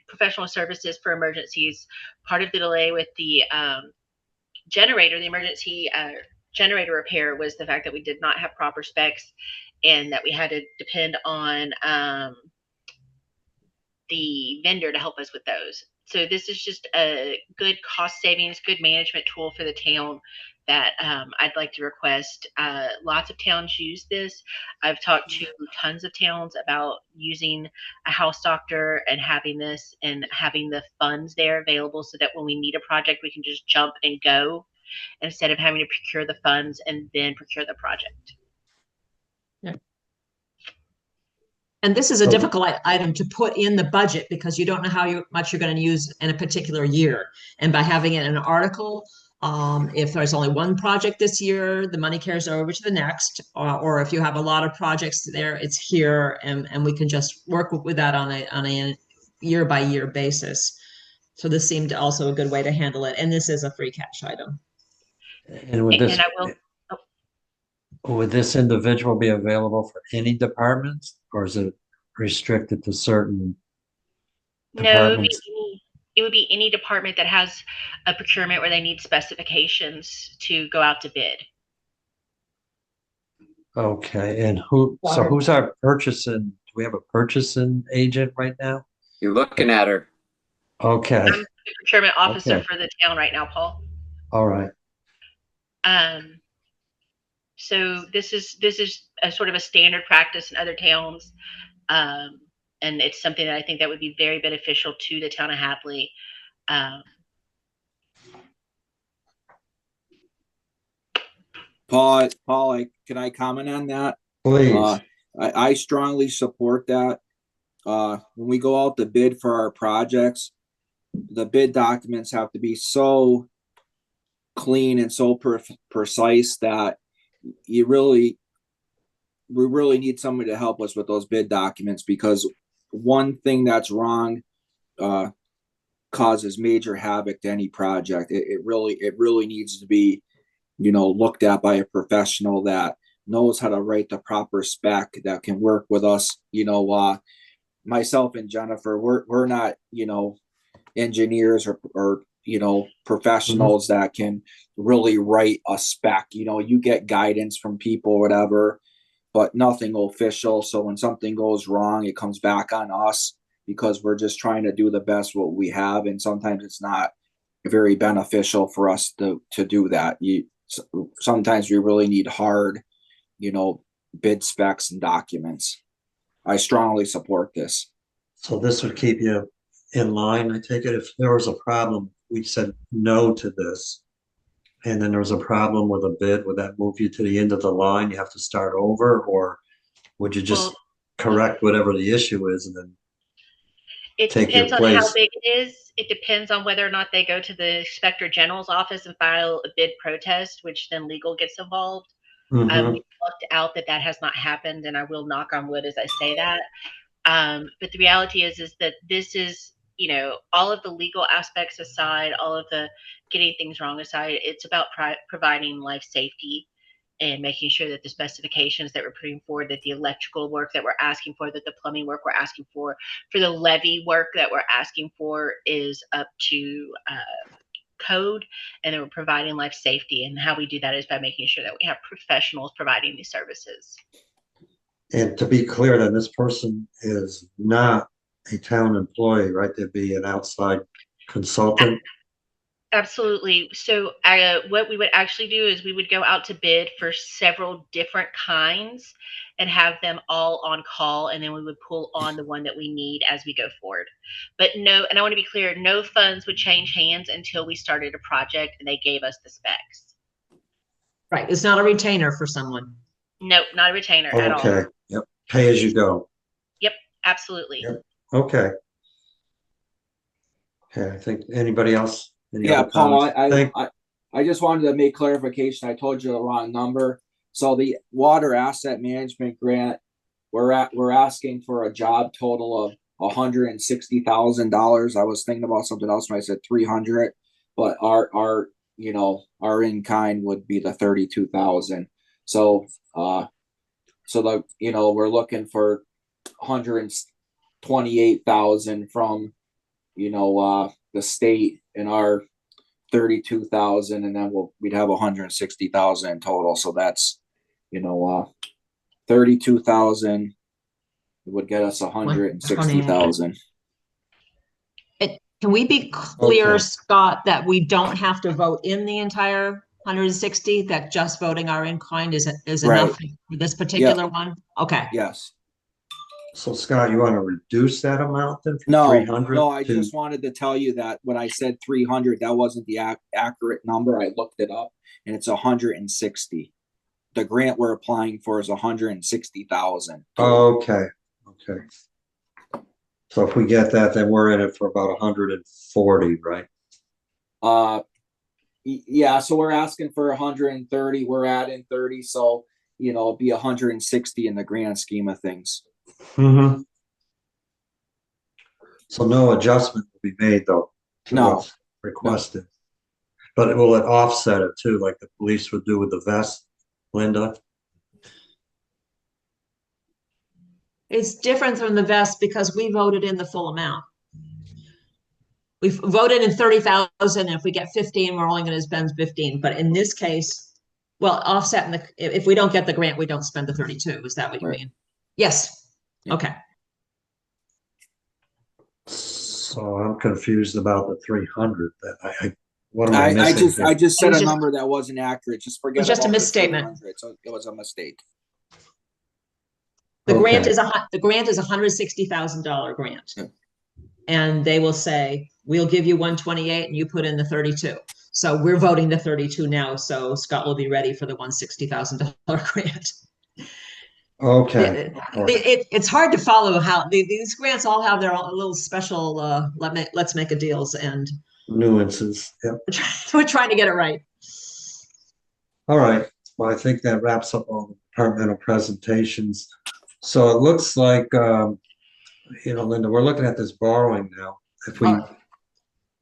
professional services for emergencies. Part of the delay with the generator, the emergency generator repair, was the fact that we did not have proper specs and that we had to depend on the vendor to help us with those. So this is just a good cost savings, good management tool for the town that I'd like to request. Lots of towns use this. I've talked to tons of towns about using a house doctor and having this and having the funds there available so that when we need a project, we can just jump and go instead of having to procure the funds and then procure the project. And this is a difficult item to put in the budget because you don't know how much you're going to use in a particular year. And by having it in an article, If there's only one project this year, the money carries over to the next, or if you have a lot of projects there, it's here, and we can just work with that on a year by year basis. So this seemed also a good way to handle it, and this is a free cash item. And would And I will, would this individual be available for any departments, or is it restricted to certain no, departments? it would be any department that has a procurement where they need specifications to go out to bid. Okay, and who's our purchasing? Do we have a purchasing agent right now? You're looking at her. Okay, I'm the procurement officer Okay. for the town right now, Paul. all right. So this is a sort of a standard practice in other towns. And it's something that I think that would be very beneficial to the town of Hadley. Paul, can I comment on that? Please. I strongly support that. When we go out to bid for our projects, the bid documents have to be so clean and so precise that we really need somebody to help us with those bid documents, because one thing that's wrong causes major havoc to any project. It really needs to be, looked at by a professional that knows how to write the proper spec, that can work with us. Myself and Jennifer, we're not, engineers or professionals that can really write a spec. You get guidance from people, whatever, but nothing official. So when something goes wrong, it comes back on us, because we're just trying to do the best what we have. And sometimes it's not very beneficial for us to do that. Sometimes we really need hard, bid specs and documents. I strongly support this. So this would keep you in line, I take it. If there was a problem, we said no to this, and then there was a problem with a bid, would that move you to the end of the line? You have to start over, or would you just correct whatever the issue is and then It take your depends on how place? big it is. It depends on whether or not they go to the Inspector General's office and file a bid protest, which then legal gets involved. Mhm. We looked out that has not happened, and I will knock on wood as I say that. But the reality is that this is, all of the legal aspects aside, all of the getting things wrong aside, it's about providing life safety and making sure that the specifications that we're putting forward, that the electrical work that we're asking for, that the plumbing work we're asking for the levee work that we're asking for is up to code, and then we're providing life safety. And how we do that is by making sure that we have professionals providing these services. And to be clear, then this person is not a town employee, right? They'd be an outside consultant. Absolutely. So what we would actually do is we would go out to bid for several different kinds and have them all on call, and then we would pull on the one that we need as we go forward. But no, and I want to be clear, no funds would change hands until we started a project and they gave us the specs. Right, it's not a retainer for someone. Nope, not a retainer at all. Okay, yep, pay as you go. Yep, absolutely. Yep. Okay. Okay, I think anybody else? Any Yeah, other Paul, comments? I just wanted to make clarification. I told you the wrong number. So the water asset management grant, we're asking for a job total of $160,000. I was thinking about something else when I said 300, but our in kind would be the 32,000. So we're looking for 128,000 from the state, and our 32,000, and then we'd have 160,000 in total. So that's 32,000 would get us 160,000. Can we be clear, Okay. Scott, that we don't have to vote in the entire 160, that just voting our in kind is enough for this particular one? Okay. Yes. So Scott, you want to reduce that amount then from No, 300? no, I just wanted to tell you that when I said 300, that wasn't the accurate number. I looked it up, and it's 160. The grant we're applying for is 160,000. Okay. So if we get that, then we're in it for about 140, right? Yeah, so we're asking for 130, we're adding 30, so, it'll be 160 in the grand scheme of things. Mm-hmm. So no adjustment will be made though to No. what's requested. But will it offset it too, like the police would do with the vest, Linda? It's different from the vest because we voted in the full amount. We've voted in 30,000. If we get 15, we're only going to spend 15. But in this case, well, offsetting if we don't get the grant, we don't spend the 32. Is that what you mean? Yes. Yeah. Okay. So I'm confused about the 300. What am I missing? I just said It was a just- number that wasn't accurate. Just forget It's just a about the misstatement. 300. So it was a mistake. The grant Okay. is $160,000 grant. Yeah. And they will say, we'll give you 128 and you put in the 32. So we're voting the 32 now. So Scott will be ready for the $160,000 grant. Okay. It's hard to follow how these grants all have their own little special let's make a deals, and Nuances. Yep. we're trying to get it right. All right. Well, I think that wraps up all the departmental presentations. So it looks like, Linda, we're looking at this borrowing now. If we,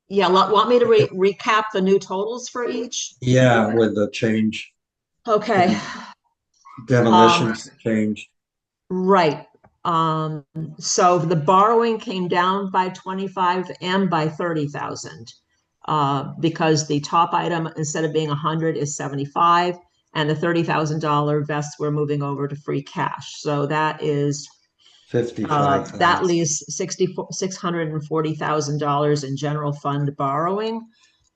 Yeah, want me to recap the new totals for each? yeah, with the change, Okay. demolitions change. Right. So the borrowing came down by 25 and by 30,000. Because the top item, instead of being 100, is 75, and the $30,000 vests we're moving over to free cash. So that is 55,000. that leaves $640,000 in general fund borrowing.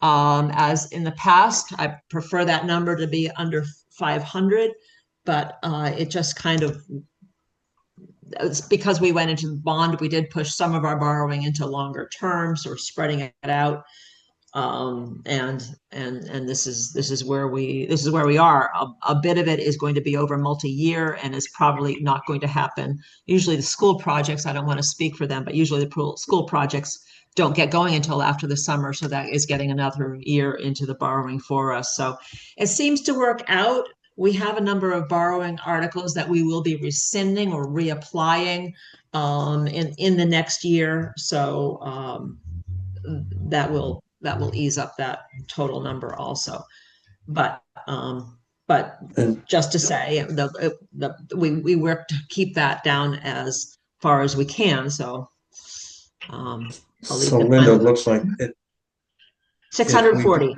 As in the past, I prefer that number to be under 500, but it just kind of, it's because we went into the bond, we did push some of our borrowing into longer terms, or spreading it out. And this is where we are. A bit of it is going to be over multi-year and is probably not going to happen. Usually the school projects, I don't want to speak for them, but usually the school projects don't get going until after the summer. So that is getting another year into the borrowing for us. So it seems to work out. We have a number of borrowing articles that we will be rescinding or reapplying in the next year. So that will ease up that total number also. But just to say, we work to keep that down as far as we can. So So Linda, it looks like 640.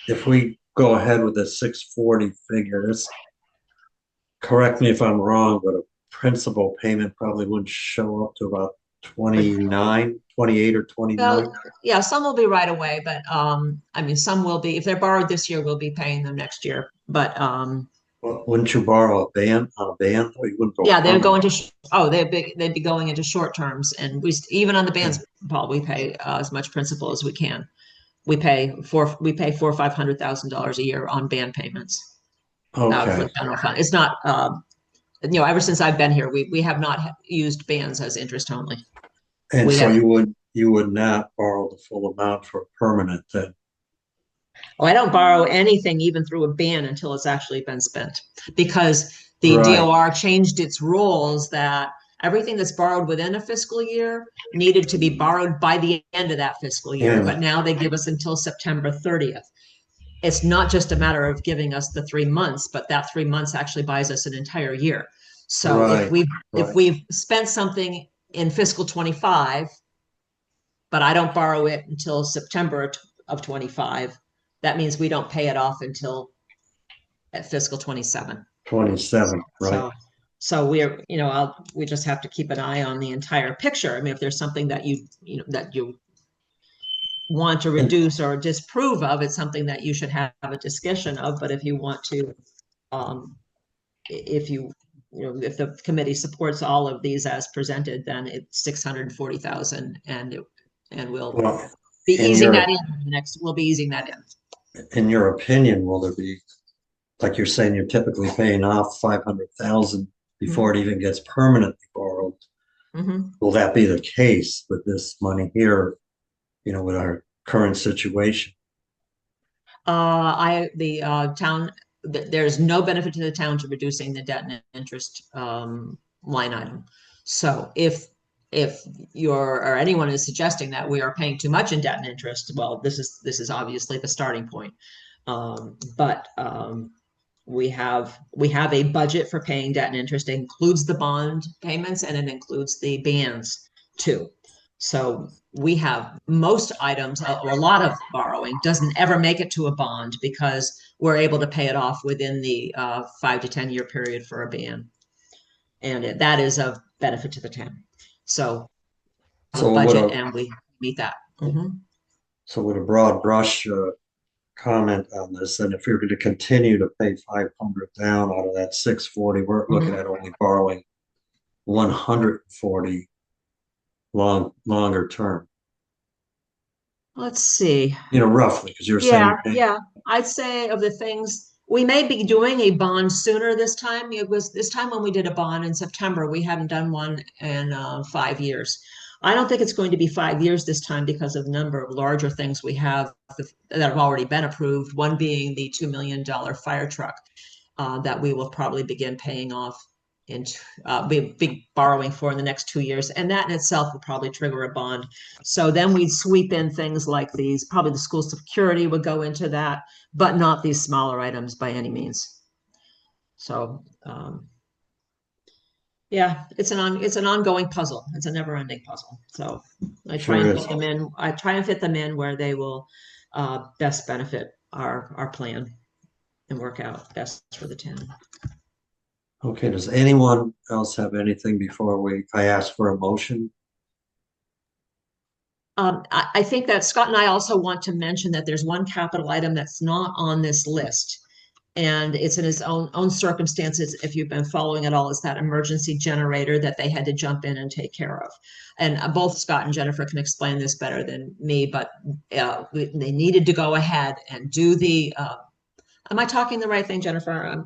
if we go ahead with the 640 figure, correct me if I'm wrong, but a principal payment probably wouldn't show up to about 28 or 29. Well, yeah, some will be right away, but I mean, some will be, if they're borrowed this year, we'll be paying them next year. But Well, wouldn't you borrow a band on a band? Or you wouldn't go yeah, they're going permanent? to they'd be going into short terms, and we even on the bands, Paul, we pay as much principal as we can. We pay $400,000 or $500,000 a year on band payments. For Okay. the general fund. It's not ever since I've been here, we have not used bands as interest only. And we so have- you would not borrow the full amount for permanent then? Oh, I don't borrow anything even through a band until it's actually been spent, because the Right. DOR changed its rules that everything that's borrowed within a fiscal year needed to be borrowed by the end of that fiscal year. Yeah. But now they give us until September 30th. It's not just a matter of giving us the 3 months, but that 3 months actually buys us an entire year. So if Right. we've spent something in fiscal 25, but I don't borrow it until September of 25, that means we don't pay it off until at fiscal 27. 27, right? So we're, we just have to keep an eye on the entire picture. I mean, if there's something that that you want to reduce or disprove of, it's something that you should have a discussion of. But if you want to, if the committee supports all of these as presented, then it's 640,000, and we'll Well, be in easing your- that in the next. We'll be easing that in. in your opinion, will there be, like you're saying, you're typically paying off 500,000 before it even gets permanently borrowed? Mhm. Will that be the case with this money here, with our current situation? There's no benefit to the town to reducing the debt and interest line item. So if or anyone is suggesting that we are paying too much in debt and interest, well, this is obviously the starting point. We have a budget for paying debt and interest. It includes the bond payments and it includes the bans too. So we have most items, or a lot of borrowing doesn't ever make it to a bond because we're able to pay it off within the 5 to 10 year period for a ban. And that is of benefit to the town. So So budget and we meet that. So with a broad brush comment on this, and if you're going to continue to pay 500 down out of that 640, we're looking at only borrowing 140 longer term. Let's see. Roughly, because you're saying. Yeah. I'd say of the things, we may be doing a bond sooner this time. It was this time when we did a bond in September. We hadn't done one in 5 years. I don't think it's going to be 5 years this time because of the number of larger things we have that have already been approved. One being the $2 million fire truck that we will probably begin paying off be borrowing for in the next 2 years. And that in itself will probably trigger a bond. So then we'd sweep in things like these, probably the school security would go into that, but not these smaller items by any means. So, yeah, it's an ongoing puzzle. It's a never ending puzzle. So I try and fit them in. I try and fit them in where they will best benefit our plan and work out best for the town. Okay, does anyone else have anything before I ask for a motion? I think that Scott and I also want to mention that there's one capital item that's not on this list. And it's in his own circumstances. If you've been following it all, it's that emergency generator that they had to jump in and take care of. And both Scott and Jennifer can explain this better than me, but they needed to go ahead and do the, am I talking the right thing, Jennifer?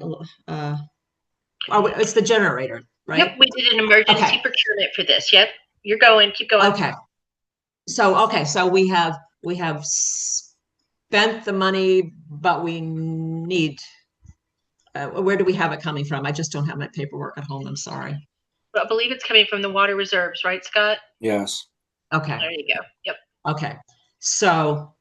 It's the generator, right? Yep, we did an emergency procurement for this. Yep, keep going. Okay. So we have spent the money, but we need, where do we have it coming from? I just don't have my paperwork at home. I'm sorry. I believe it's coming from the water reserves, right, Scott? Yes. Okay. There you go. Yep. Okay. So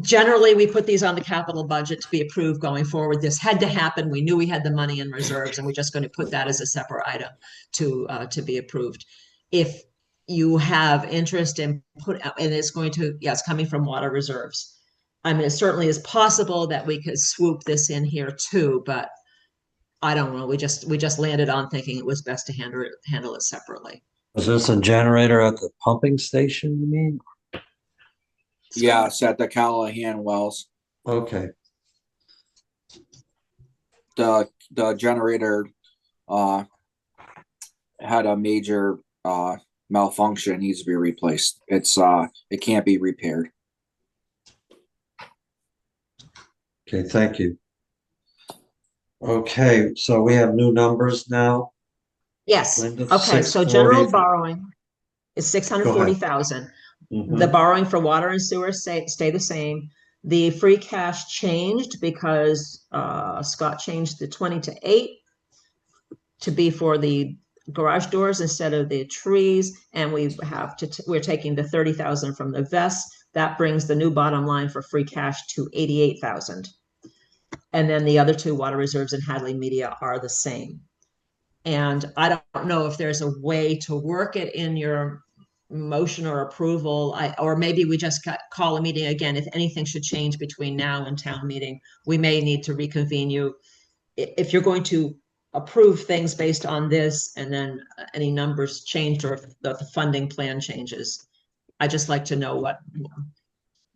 generally, we put these on the capital budget to be approved going forward. This had to happen. We knew we had the money in reserves, and we're just going to put that as a separate item to be approved. If you have interest in and it's going to, it's coming from water reserves. I mean, it certainly is possible that we could swoop this in here too, but I don't know. We just landed on thinking it was best to handle it separately. Was this a generator at the pumping station, you mean? Yes, at the Callahan Wells. Okay. The generator had a major malfunction, needs to be replaced. It can't be repaired. Okay, thank you. Okay, so we have new numbers now. Yes. Linda, Okay, so 640. general borrowing is 640,000. The borrowing for water and sewer stay the same. The free cash changed because Scott changed the 20 to 8 to be for the garage doors instead of the trees, and we're taking the 30,000 from the vests. That brings the new bottom line for free cash to 88,000. And then the other two, water reserves and Hadley Media, are the same. And I don't know if there's a way to work it in your motion or approval, or maybe we just call a meeting again. If anything should change between now and town meeting, we may need to reconvene you. If you're going to approve things based on this and then any numbers changed or if the funding plan changes, I just like to know what.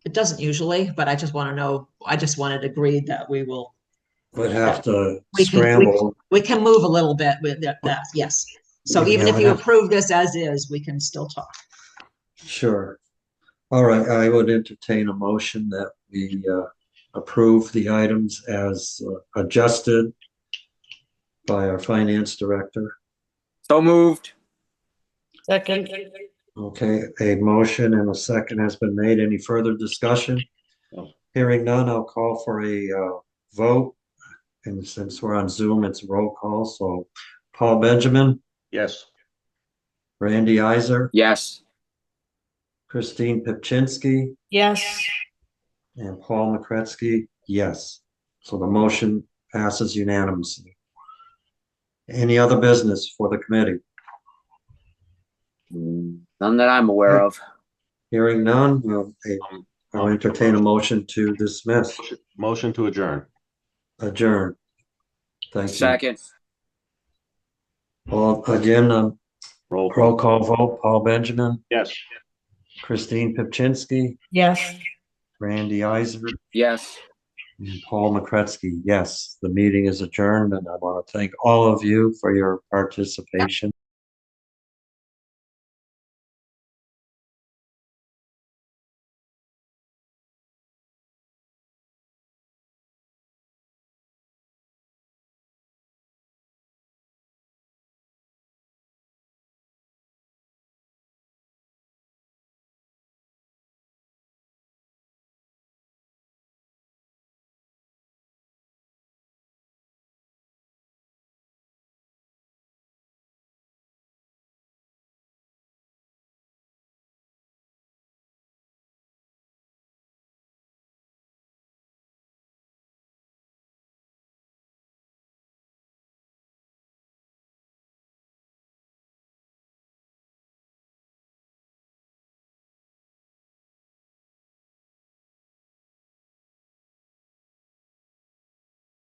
It doesn't usually, but I just want to know. I just wanted agreed that we will. Would have to scramble. We can move a little bit with that. Yes. So even if you approve this as is, we can still talk. Sure. All right. I would entertain a motion that we approve the items as adjusted by our finance director. So moved. Second. Okay, a motion and a second has been made. Any further discussion? Hearing none, I'll call for a vote. And since we're on Zoom, it's roll call. So Paul Benjamin, Yes. Randy Iser, Yes. Christine Pipchinsky, Yes. and Paul McCretsky, yes. So the motion passes unanimously. Any other business for the committee? None that I'm aware of. Hearing none, I'll entertain a motion to dismiss, Motion to adjourn. adjourn. Thank you. Second. Well, again, Roll roll call. call vote, Paul Benjamin, Yes. Christine Pipchinsky, Yes. Randy Iser, Yes. and Paul McCretsky, yes. The meeting is adjourned, and I want to thank all of you for your participation.